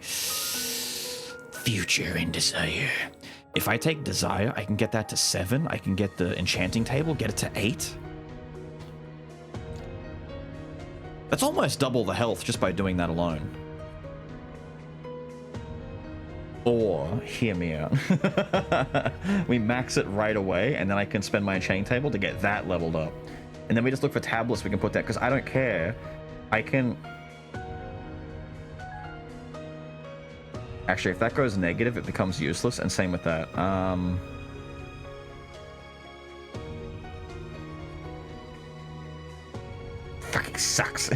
Future and desire. If I take desire, I can get that to 7. I can get the enchanting table, get it to 8. That's almost double the health just by doing that alone. Or, hear me out. We max it right away, and then I can spend my enchanting table to get that leveled up. And then we just look for tablets we can put that, because I don't care. I can... Actually, if that goes negative, it becomes useless, and same with that. Fucking sucks.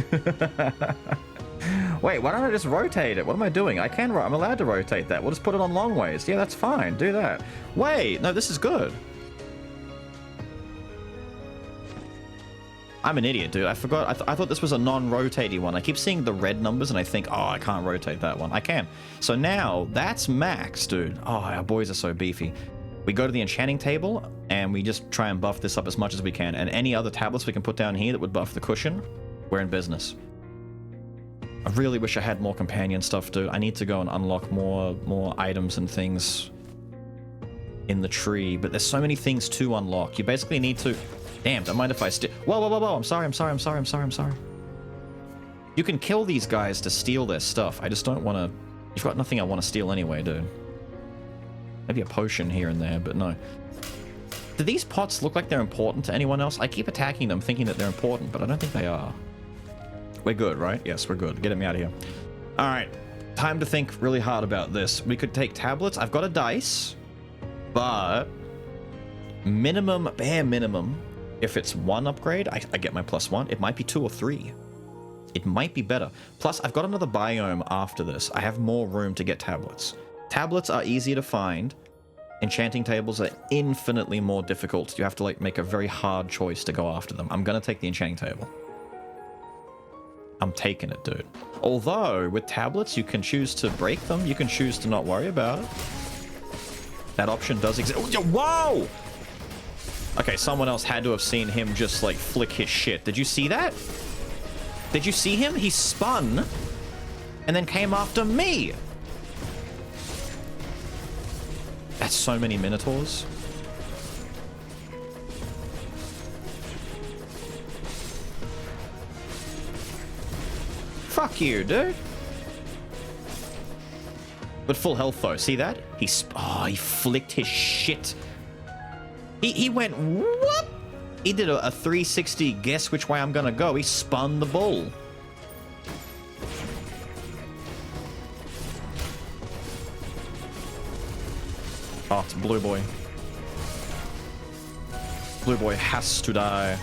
Wait, why don't I just rotate it? What am I doing? I'm allowed to rotate that. We'll just put it on long ways. Yeah, that's fine. Do that. Wait, no, this is good. I'm an idiot, dude. I forgot. I thought this was a non-rotating one. I keep seeing the red numbers and I think, oh, I can't rotate that one. I can. So now that's max, dude. Oh, our boys are so beefy. We go to the enchanting table and we just try and buff this up as much as we can. And any other tablets we can put down here that would buff the cushion, we're in business. I really wish I had more companion stuff, dude. I need to go and unlock more items and things in the tree. But there's so many things to unlock. You basically need to... Damn, don't mind if I steal... Whoa, whoa, whoa, whoa. I'm sorry. You can kill these guys to steal their stuff. I just don't want to... You've got nothing I want to steal anyway, dude. Maybe a potion here and there, but no. Do these pots look like they're important to anyone else? I keep attacking them thinking that they're important, but I don't think they are. We're good, right? Yes, we're good. Get me out of here. All right. Time to think really hard about this. We could take tablets. I've got a dice, but minimum, bare minimum, if it's 1 upgrade, I get my +1. It might be 2 or 3. It might be better. Plus, I've got another biome after this. I have more room to get tablets. Tablets are easier to find. Enchanting tables are infinitely more difficult. You have to like make a very hard choice to go after them. I'm going to take the enchanting table. I'm taking it, dude. Although, with tablets, you can choose to break them. You can choose to not worry about it. That option does exist. Whoa! Okay, someone else had to have seen him just, like, flick his shit. Did you see that? Did you see him? He spun and then came after me. That's so many Minotaurs. Fuck you, dude. But full health though. See that? He flicked his shit. He went whoop. He did a 360 guess which way I'm gonna go. He spun the bull. Oh, it's Blue Boy. Blue Boy has to die.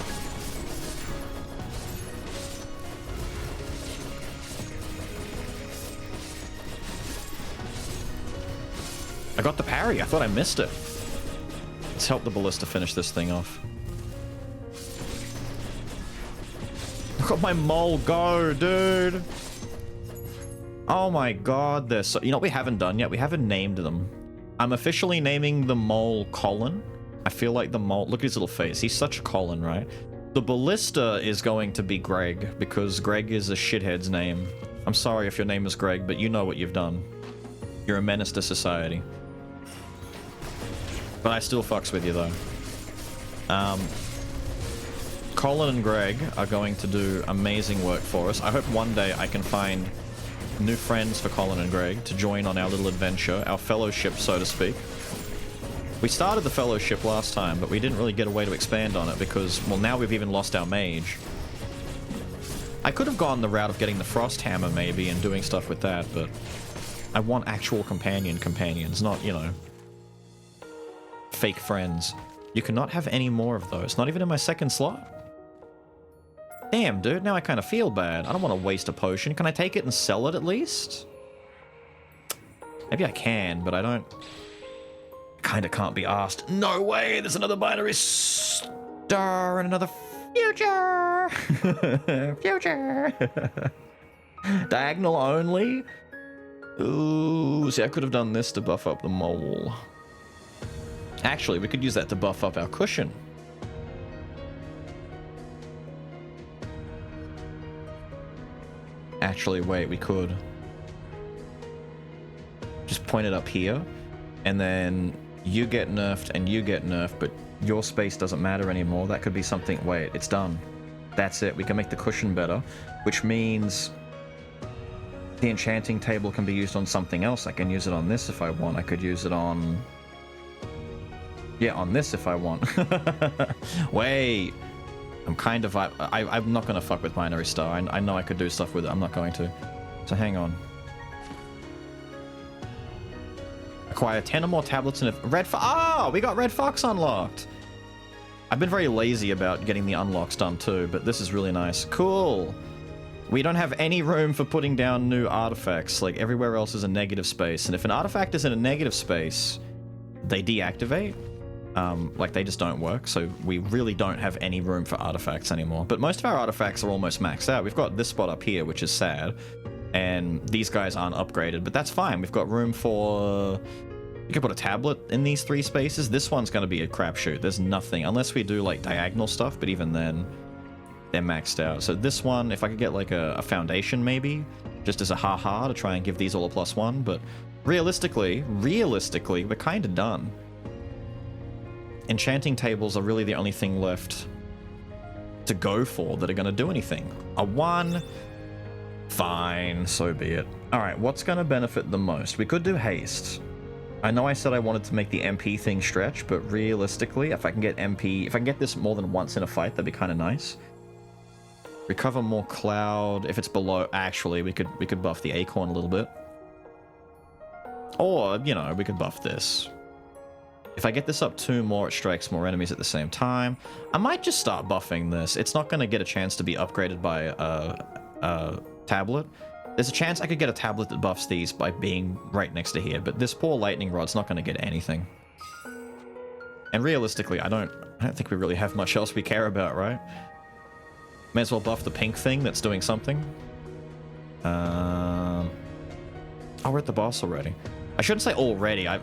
I got the parry. I thought I missed it. Let's help the ballista finish this thing off. Look at my mole go, dude. Oh my god, they're so... You know what we haven't done yet? We haven't named them. I'm officially naming the mole Colin. I feel like the mole... Look at his little face. He's such a Colin, right? The ballista is going to be Greg, because Greg is a shithead's name. I'm sorry if your name is Greg, but you know what you've done. You're a menace to society. But I still fucks with you, though. Colin and Greg are going to do amazing work for us. I hope one day I can find new friends for Colin and Greg to join on our little adventure, our fellowship, so to speak. We started the fellowship last time, but we didn't really get a way to expand on it because, well, now we've even lost our mage. I could have gone the route of getting the frost hammer, maybe, and doing stuff with that, but I want actual companions, not, you know, fake friends. You cannot have any more of those, not even in my second slot. Damn, dude, now I kind of feel bad. I don't want to waste a potion. Can I take it and sell it at least? Maybe I can, but I don't... Kind of can't be asked. No way, there's another binary star and another future. Future. Diagonal only. Ooh, see, I could have done this to buff up the mole. Actually, we could use that to buff up our cushion. Actually, wait, we could. Just point it up here, and then you get nerfed and you get nerfed, but your space doesn't matter anymore. That could be something... Wait, it's done. That's it. We can make the cushion better, which means the enchanting table can be used on something else. I can use it on this if I want. I could use it on... Yeah, on this if I want. Wait. I'm kind of... I'm not going to fuck with binary star. I know I could do stuff with it. I'm not going to. So hang on. Acquire 10 or more tablets and a red fox. Oh, we got red fox unlocked. I've been very lazy about getting the unlocks done too, but this is really nice. Cool. We don't have any room for putting down new artifacts. Like, everywhere else is a negative space. And if an artifact is in a negative space, they deactivate. Like, they just don't work. So we really don't have any room for artifacts anymore. But most of our artifacts are almost maxed out. We've got this spot up here, which is sad. And these guys aren't upgraded, but that's fine. We've got room for... You can put a tablet in these 3 spaces. This one's going to be a crapshoot. There's nothing, unless we do, like, diagonal stuff, but even then, they're maxed out. So this one, if I could get, like, a foundation, maybe, just as a ha-ha to try and give these all a +1, but realistically, we're kind of done. Enchanting tables are really the only thing left to go for that are going to do anything. A 1... Fine, so be it. Alright, what's going to benefit the most? We could do haste. I know I said I wanted to make the MP thing stretch, but realistically, if I can get MP... If I can get this more than once in a fight, that'd be kind of nice. Recover more cloud. If it's below... Actually, we could buff the acorn a little bit. Or, you know, we could buff this. If I get this up 2 more, it strikes more enemies at the same time. I might just start buffing this. It's not going to get a chance to be upgraded by a tablet. There's a chance I could get a tablet that buffs these by being right next to here, but this poor lightning rod's not going to get anything. And realistically, I don't think we really have much else we care about, right? May as well buff the pink thing that's doing something. Oh, we're at the boss already. I shouldn't say already. I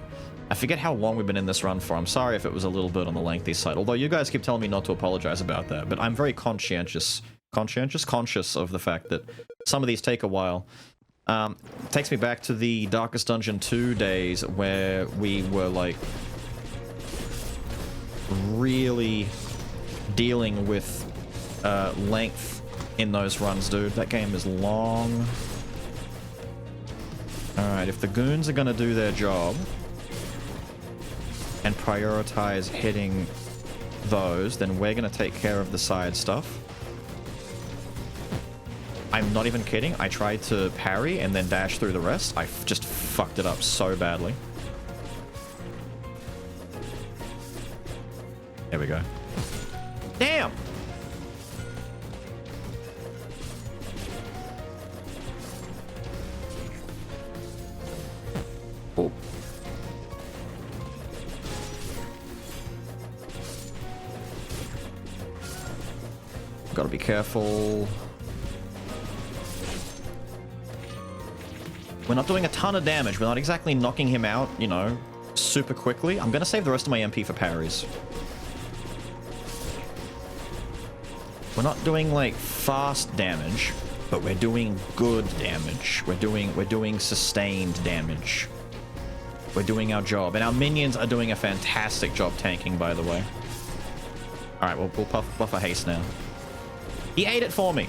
forget how long we've been in this run for. I'm sorry if it was a little bit on the lengthy side. Although you guys keep telling me not to apologize about that. But I'm very conscious of the fact that some of these take a while. Takes me back to the Darkest Dungeon 2 days where we were like really dealing with length in those runs, dude. That game is long. Alright, if the goons are gonna do their job and prioritize hitting those, then we're gonna take care of the side stuff. I'm not even kidding. I tried to parry and then dash through the rest. I just fucked it up so badly. There we go. Damn! Oh. Gotta be careful. We're not doing a ton of damage. We're not exactly knocking him out, you know, super quickly. I'm gonna save the rest of my MP for parries. We're not doing, like, fast damage, but we're doing good damage. We're doing sustained damage. We're doing our job. And our minions are doing a fantastic job tanking, by the way. Alright, we'll buff a haste now. He ate it for me!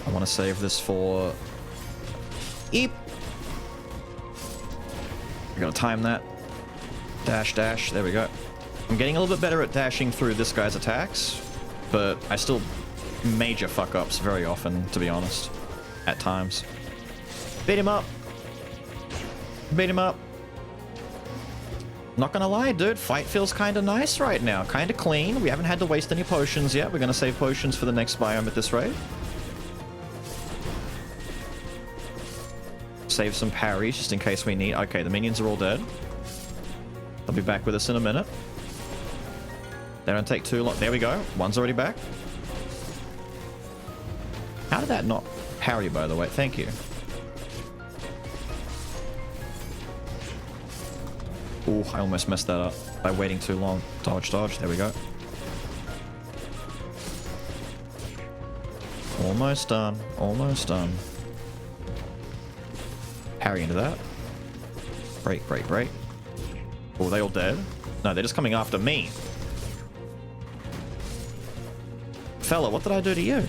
I want to save this for... Eep! We're gonna time that. Dash, dash. There we go. I'm getting a little bit better at dashing through this guy's attacks, but I still major fuck-ups very often, to be honest. At times. Beat him up! Beat him up! Not gonna lie, dude, fight feels kinda nice right now. Kinda clean. We haven't had to waste any potions yet. We're gonna save potions for the next biome at this rate. Save some parries just in case we need... Okay, the minions are all dead. They'll be back with us in a minute. They don't take too long. There we go. One's already back. How did that not parry, by the way? Thank you. Ooh, I almost messed that up by waiting too long. Dodge, dodge. There we go. Almost done. Almost done. Parry into that. Break, break, break. Oh, are they all dead? No, they're just coming after me. Fella, what did I do to you?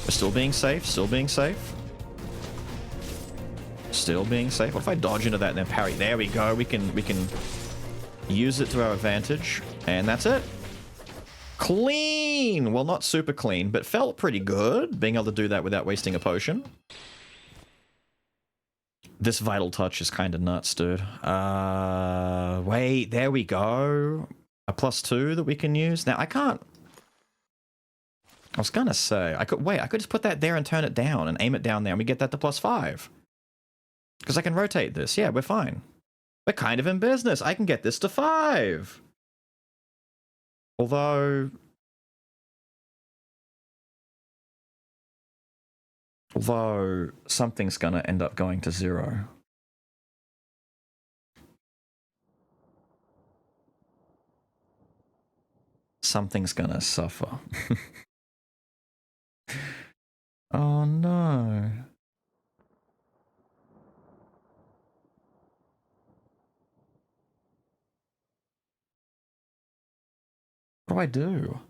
We're still being safe, still being safe. Still being safe. What if I dodge into that and then parry? There we go. We can use it to our advantage. And that's it. Clean! Well, not super clean, but felt pretty good being able to do that without wasting a potion. This vital touch is kind of nuts, dude. Wait, there we go. A +2 that we can use. Now, I can't... I was gonna say, I could just put that there and turn it down and aim it down there and we get that to +5. Because I can rotate this. Yeah, we're fine. We're kind of in business. I can get this to 5. Although something's gonna end up going to 0. Something's gonna suffer. Oh no. What do I do?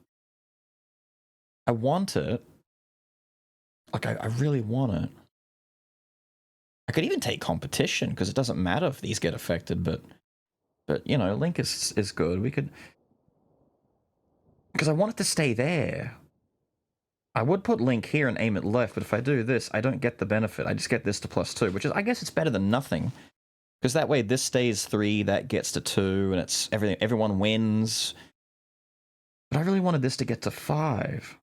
I want it. Like, I really want it. I could even take competition, because it doesn't matter if these get affected, but you know, Link is good. We could... Because I want it to stay there. I would put Link here and aim it left, but if I do this, I don't get the benefit. I just get this to +2, which is, I guess it's better than nothing. Because that way this stays 3, that gets to 2, and it's everything. Everyone wins. But I really wanted this to get to 5.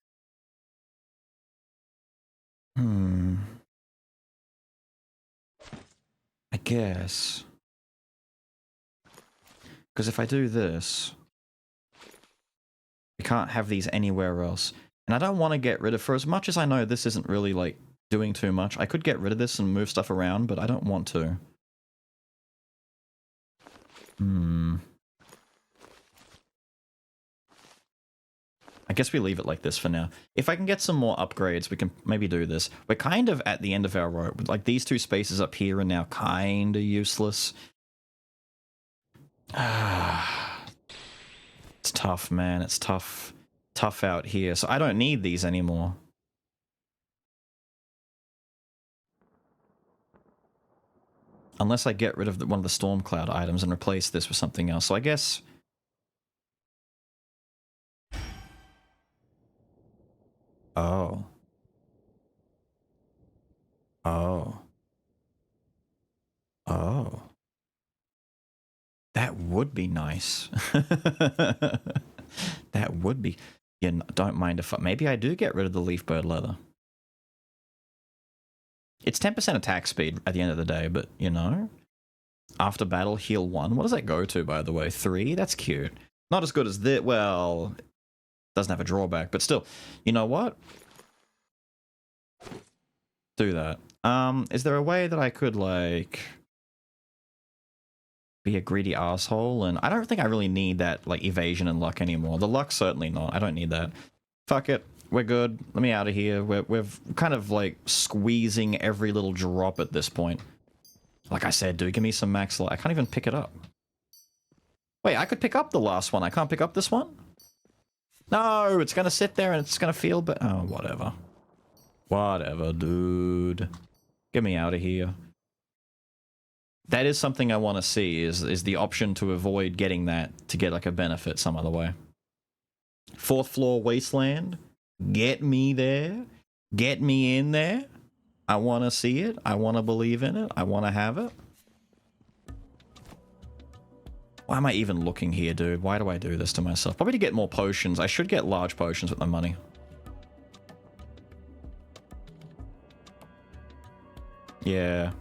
I guess. Because if I do this, we can't have these anywhere else. And I don't want to get rid of, for as much as I know this isn't really, like, doing too much, I could get rid of this and move stuff around, but I don't want to. I guess we leave it like this for now. If I can get some more upgrades, we can maybe do this. We're kind of at the end of our road. Like, these two spaces up here are now kind of useless. It's tough, man. It's tough. Tough out here. So I don't need these anymore. Unless I get rid of one of the storm cloud items and replace this with something else. So I guess... Oh. Oh. Oh. That would be nice. That would be... Yeah, don't mind if... Maybe I do get rid of the leaf bird leather. It's 10% attack speed at the end of the day, but, you know... After battle, heal 1. What does that go to, by the way? 3? That's cute. Not as good as this. Well... Doesn't have a drawback, but still. You know what? Do that. Is there a way that I could, like... be a greedy asshole? And I don't think I really need that, like, evasion and luck anymore. The luck, certainly not. I don't need that. Fuck it. We're good. Let me out of here. We're kind of, like, squeezing every little drop at this point. Like I said, dude, give me some max life. I can't even pick it up. Wait, I could pick up the last one. I can't pick up this one? No, it's gonna sit there and it's gonna feel but oh, whatever. Whatever, dude. Get me out of here. That is something I want to see, is the option to avoid getting that, to get like a benefit some other way. 4th floor wasteland. Get me there. Get me in there. I want to see it. I want to believe in it. I want to have it. Why am I even looking here, dude? Why do I do this to myself? Probably to get more potions. I should get large potions with my money. Yeah.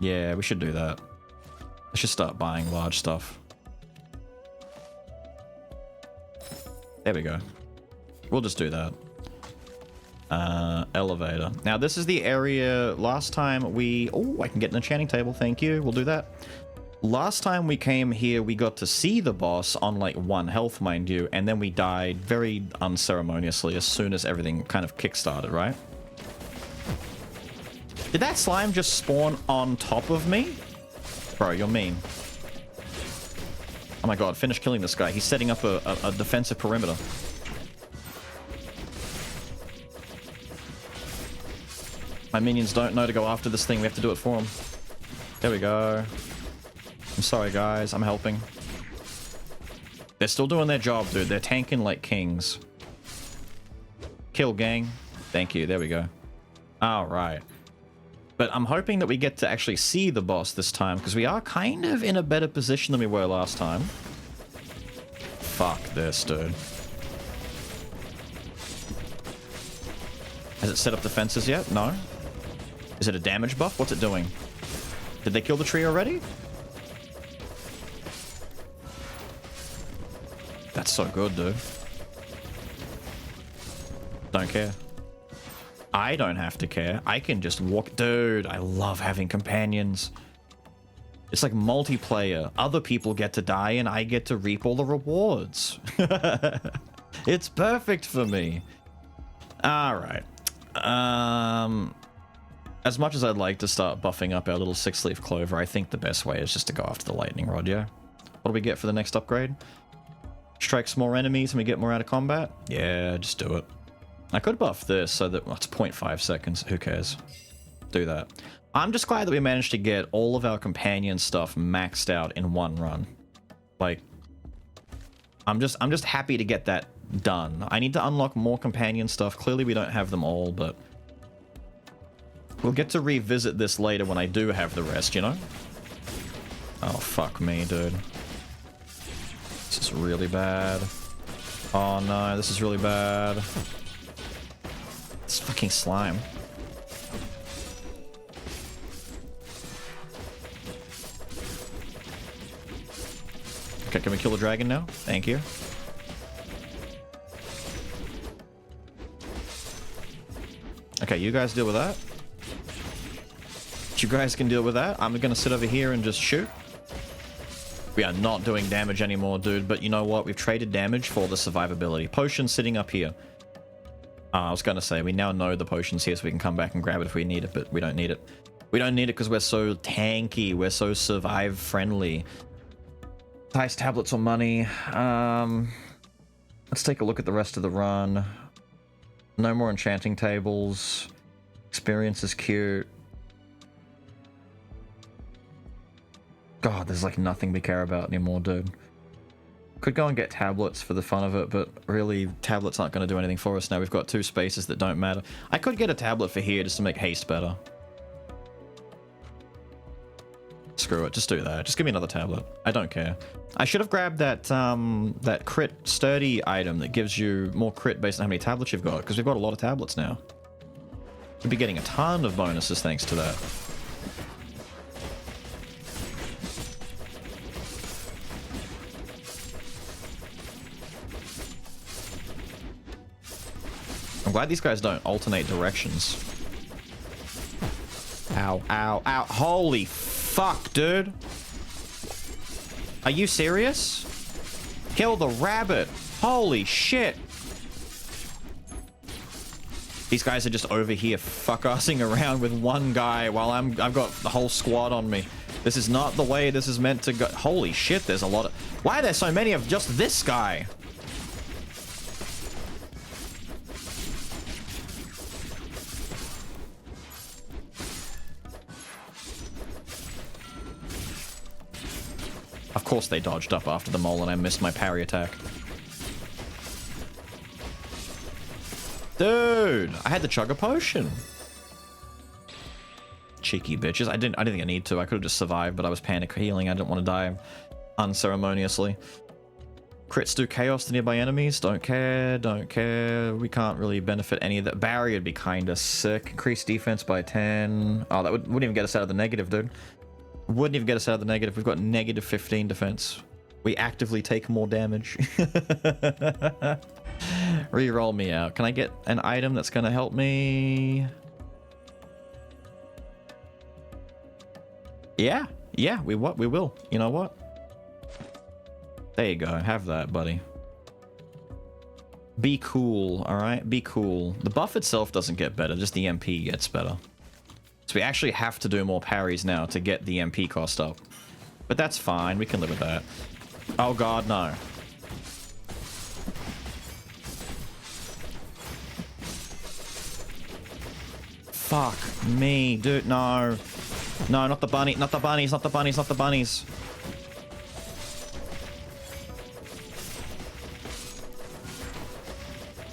Yeah, we should do that. I should start buying large stuff. There we go. We'll just do that. Elevator. Now, this is the area last time we... Oh, I can get an enchanting table. Thank you. We'll do that. Last time we came here, we got to see the boss on, like, 1 health, mind you, and then we died very unceremoniously as soon as everything kind of kick-started, right? Did that slime just spawn on top of me? Bro, you're mean. Oh my god, finish killing this guy. He's setting up a defensive perimeter. My minions don't know to go after this thing. We have to do it for them. There we go. I'm sorry, guys. I'm helping. They're still doing their job, dude. They're tanking like kings. Kill, gang. Thank you. There we go. All right. But I'm hoping that we get to actually see the boss this time, because we are kind of in a better position than we were last time. Fuck this, dude. Has it set up defenses yet? No? Is it a damage buff? What's it doing? Did they kill the tree already? That's so good, dude. Don't care. I don't have to care. I can just walk. Dude, I love having companions. It's like multiplayer. Other people get to die and I get to reap all the rewards. It's perfect for me. All right. As much as I'd like to start buffing up our little 6-leaf clover, I think the best way is just to go after the lightning rod, yeah? What do we get for the next upgrade? Strikes more enemies and we get more out of combat? Yeah, just do it. I could buff this so that... Well, it's 0.5 seconds. Who cares? Do that. I'm just glad that we managed to get all of our companion stuff maxed out in one run. Like... I'm just happy to get that done. I need to unlock more companion stuff. Clearly we don't have them all, but... We'll get to revisit this later when I do have the rest, you know? Oh, fuck me, dude. This is really bad. Oh no, this is really bad. It's fucking slime. Okay, can we kill the dragon now? Thank you. Okay, you guys deal with that. You guys can deal with that. I'm gonna sit over here and just shoot. We are not doing damage anymore, dude. But you know what? We've traded damage for the survivability. Potion sitting up here. I was gonna say, we now know the potion's here, so we can come back and grab it if we need it, but we don't need it. We don't need it because we're so tanky. We're so survive-friendly. Dice tablets or money. Let's take a look at the rest of the run. No more enchanting tables. Experience is cute. God, there's like nothing we care about anymore, dude. Could go and get tablets for the fun of it, but really, tablets aren't going to do anything for us now. We've got two spaces that don't matter. I could get a tablet for here just to make haste better. Screw it, just do that. Just give me another tablet. I don't care. I should have grabbed that that crit sturdy item that gives you more crit based on how many tablets you've got, because we've got a lot of tablets now. We'll be getting a ton of bonuses thanks to that. I'm glad these guys don't alternate directions. Ow, ow, ow. Holy fuck, dude. Are you serious? Kill the rabbit. Holy shit. These guys are just over here fuck-assing around with one guy while I've got the whole squad on me. This is not the way this is meant to go. Holy shit, there's a lot of... Why are there so many of just this guy? Of course they dodged up after the mole and I missed my parry attack. Dude, I had to chug a potion. Cheeky bitches. I didn't think I need to. I could have just survived, but I was panic healing. I didn't want to die unceremoniously. Crits do chaos to nearby enemies. Don't care, don't care. We can't really benefit any of that. Barrier would be kind of sick. Increase defense by 10. Oh, that wouldn't even get us out of the negative, dude. Wouldn't even get us out of the negative. We've got negative 15 defense. We actively take more damage. Reroll me out. Can I get an item that's going to help me? Yeah. Yeah, we will. You know what? There you go. Have that, buddy. Be cool, alright? Be cool. The buff itself doesn't get better. Just the MP gets better. So we actually have to do more parries now to get the MP cost up. But that's fine. We can live with that. Oh god, no. Fuck me, dude. No. No, not the bunny. Not the bunnies. Not the bunnies. Not the bunnies.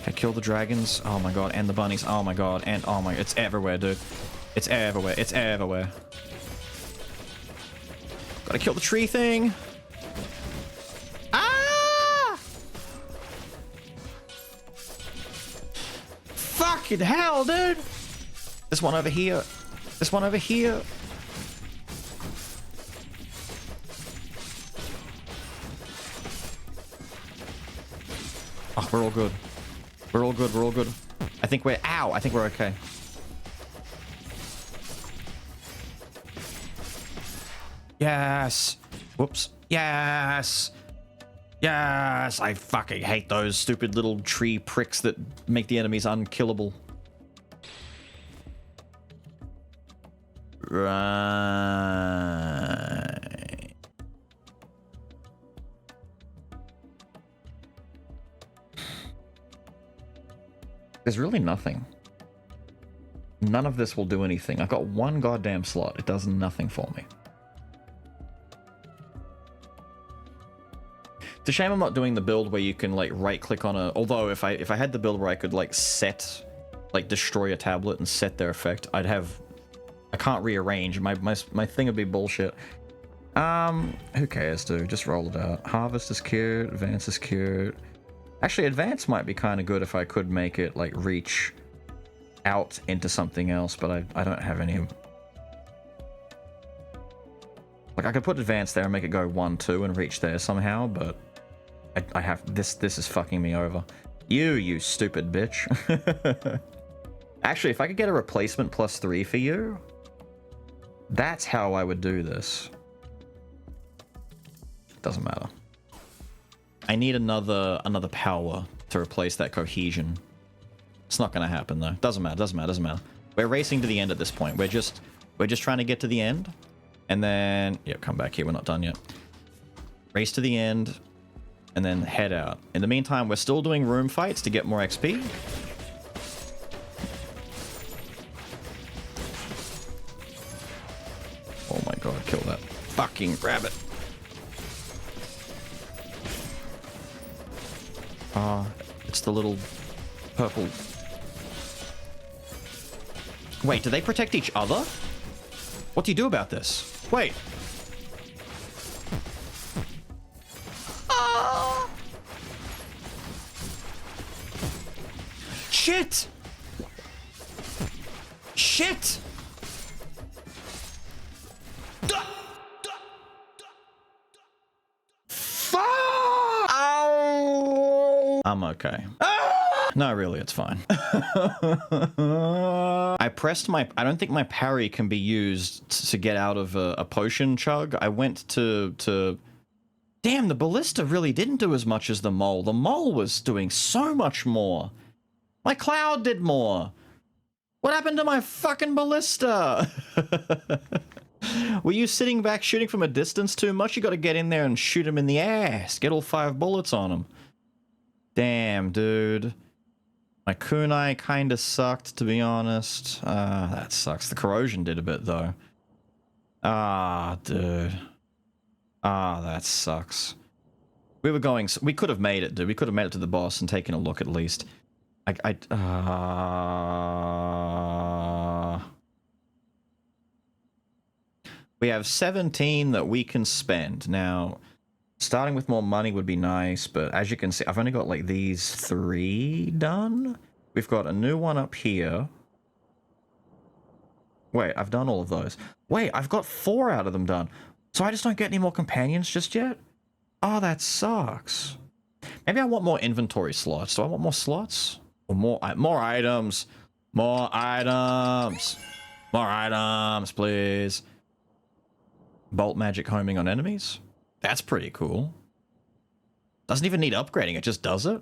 Okay, kill the dragons. Oh my god. And the bunnies. Oh my god. And oh my... It's everywhere, dude. It's everywhere. It's everywhere. Gotta kill the tree thing. Ah! Fucking hell, dude. This one over here. This one over here. Oh, we're all good. We're all good. We're all good. I think we're... Ow! I think we're okay. Yes. Whoops. Yes. Yes. I fucking hate those stupid little tree pricks that make the enemies unkillable. Right. There's really nothing. None of this will do anything. I've got one goddamn slot. It does nothing for me. It's a shame I'm not doing the build where you can like right click on a... Although if I had the build where I could like set, like destroy a tablet and set their effect, I'd have... I can't rearrange. My thing would be bullshit. Who cares, dude? Just roll it out. Harvest is cute. Advance is cute. Actually, advance might be kind of good if I could make it like reach out into something else, but I don't have any... Like I could put advance there and make it go 1, 2 and reach there somehow, but I have... This is fucking me over. You stupid bitch. Actually, if I could get a replacement +3 for you, that's how I would do this. Doesn't matter. I need another power to replace that cohesion. It's not gonna happen though. Doesn't matter. We're racing to the end at this point. We're just trying to get to the end. And then, yeah, come back here. We're not done yet. Race to the end. And then head out. In the meantime, we're still doing room fights to get more XP. Oh my god, kill that fucking rabbit. It's the little purple... Wait, do they protect each other? What do you do about this? Wait. Shit! Shit! Fuck! Ow! I'm okay. No, really, it's fine. I pressed my... I don't think my parry can be used to get out of a potion chug. I went to... Damn, the ballista really didn't do as much as the mole. The mole was doing so much more. My cloud did more. What happened to my fucking ballista? Were you sitting back shooting from a distance too much? You gotta get in there and shoot him in the ass. Get all 5 bullets on him. Damn, dude. My kunai kinda sucked, to be honest. That sucks. The corrosion did a bit, though. Dude. That sucks. We could have made it, dude. We could have made it to the boss and taken a look at least. We have 17 that we can spend. Now, starting with more money would be nice, but as you can see, I've only got like these 3 done. We've got a new one up here. Wait, I've done all of those. Wait, I've got 4 out of them done. So I just don't get any more companions just yet? Oh, that sucks. Maybe I want more inventory slots. Do I want more slots? Or more items? More items! More items, please. Bolt magic homing on enemies? That's pretty cool. Doesn't even need upgrading, it just does it.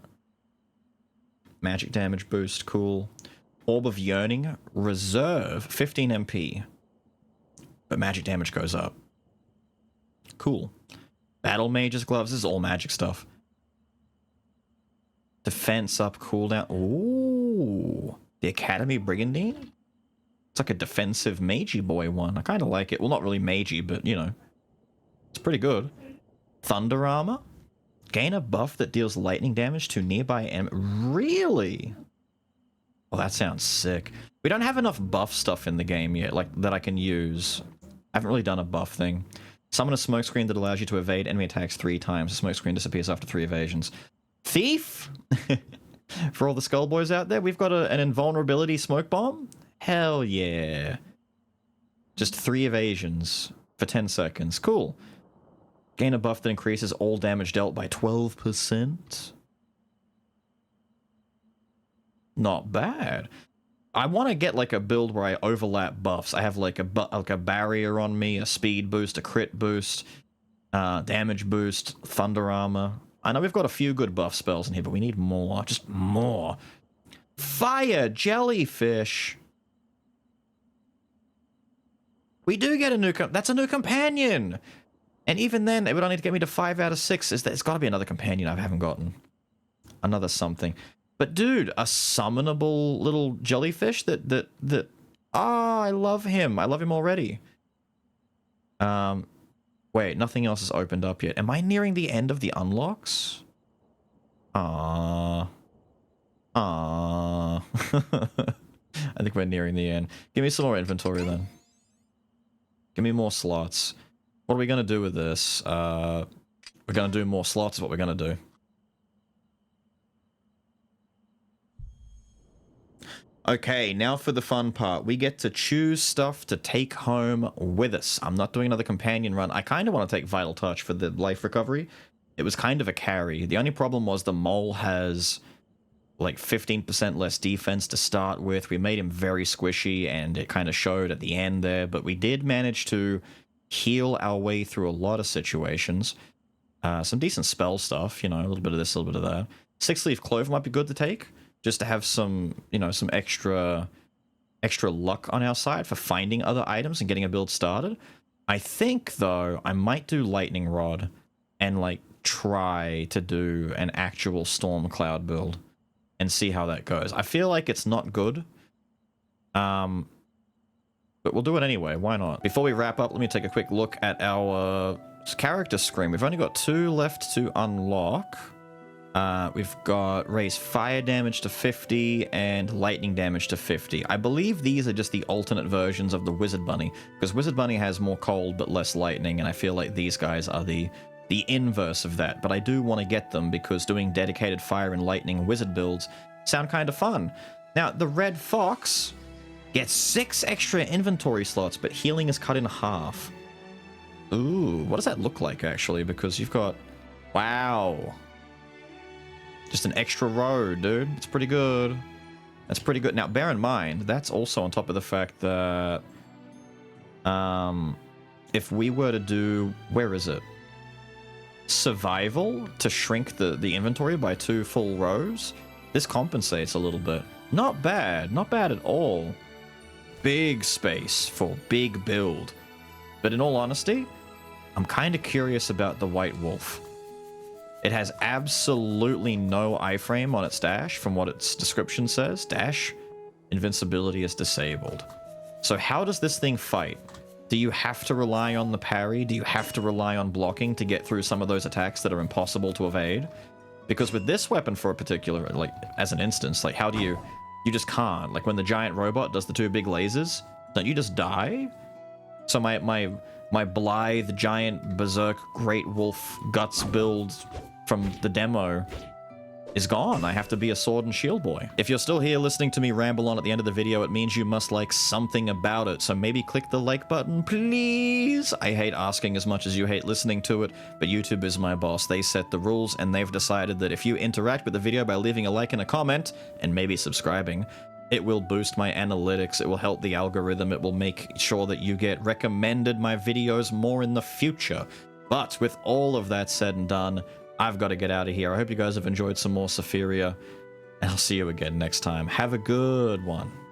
Magic damage boost, cool. Orb of Yearning, reserve, 15 MP. But magic damage goes up. Cool. Battle Mage's Gloves, this is all magic stuff. Defense up, cooldown. Ooh. The Academy Brigandine? It's like a defensive magey boy one. I kind of like it. Well, not really magey, but, you know. It's pretty good. Thunder Armor? Gain a buff that deals lightning damage to nearby enemies. Really? Well, that sounds sick. We don't have enough buff stuff in the game yet, like, that I can use. I haven't really done a buff thing. Summon a smoke screen that allows you to evade enemy attacks 3 times. The smoke screen disappears after 3 evasions. Thief? For all the skullboys out there, we've got an invulnerability smoke bomb? Hell yeah. Just 3 evasions for 10 seconds. Cool. Gain a buff that increases all damage dealt by 12%. Not bad. I want to get like a build where I overlap buffs. I have like a barrier on me, a speed boost, a crit boost, damage boost, thunder armor. I know we've got a few good buff spells in here, but we need more. Just more. Fire jellyfish. We do get a new... That's a new companion! And even then, it would only get me to 5 out of 6. There's got to be another companion I haven't gotten. Another something. But dude, a summonable little jellyfish that... I love him. I love him already. Wait, nothing else has opened up yet. Am I nearing the end of the unlocks? I think we're nearing the end. Give me some more inventory then. Give me more slots. What are we going to do with this? We're going to do more slots is what we're going to do. Okay, now for the fun part. We get to choose stuff to take home with us. I'm not doing another companion run. I kind of want to take Vital Touch for the life recovery. It was kind of a carry. The only problem was the mole has like 15% less defense to start with. We made him very squishy, and it kind of showed at the end there, but we did manage to heal our way through a lot of situations. Some decent spell stuff, you know, a little bit of this, a little bit of that. 6-leaf clover might be good to take, just to have some, you know, some extra luck on our side for finding other items and getting a build started. I think, though, I might do lightning rod and, like, try to do an actual storm cloud build and see how that goes. I feel like it's not good, but we'll do it anyway. Why not? Before we wrap up, let me take a quick look at our character screen. We've only got 2 left to unlock. We've got raise fire damage to 50 and lightning damage to 50. I believe these are just the alternate versions of the Wizard Bunny, because Wizard Bunny has more cold but less lightning, and I feel like these guys are the inverse of that. But I do want to get them because doing dedicated fire and lightning wizard builds sound kind of fun. Now, the Red Fox gets 6 extra inventory slots, but healing is cut in half. Ooh, what does that look like, actually? Because you've got... Wow. Just an extra row, dude. It's pretty good. That's pretty good. Now, bear in mind, that's also on top of the fact that... if we were to do... Where is it? Survival to shrink the inventory by 2 full rows. This compensates a little bit. Not bad. Not bad at all. Big space for big build. But in all honesty, I'm kind of curious about the White Wolf. It has absolutely no iframe on its dash, from what its description says. Dash, invincibility is disabled. So how does this thing fight? Do you have to rely on the parry? Do you have to rely on blocking to get through some of those attacks that are impossible to evade? Because with this weapon for a particular, like, as an instance, like, how do you... You just can't. Like, when the giant robot does the 2 big lasers, don't you just die? So my Blythe giant berserk great wolf guts build from the demo is gone. I have to be a sword and shield boy. If you're still here listening to me ramble on at the end of the video, it means you must like something about it. So maybe click the like button, please. I hate asking as much as you hate listening to it, but YouTube is my boss. They set the rules, and they've decided that if you interact with the video by leaving a like and a comment, and maybe subscribing, it will boost my analytics, it will help the algorithm, it will make sure that you get recommended my videos more in the future. But with all of that said and done, I've got to get out of here. I hope you guys have enjoyed some more Sephiria, and I'll see you again next time. Have a good one.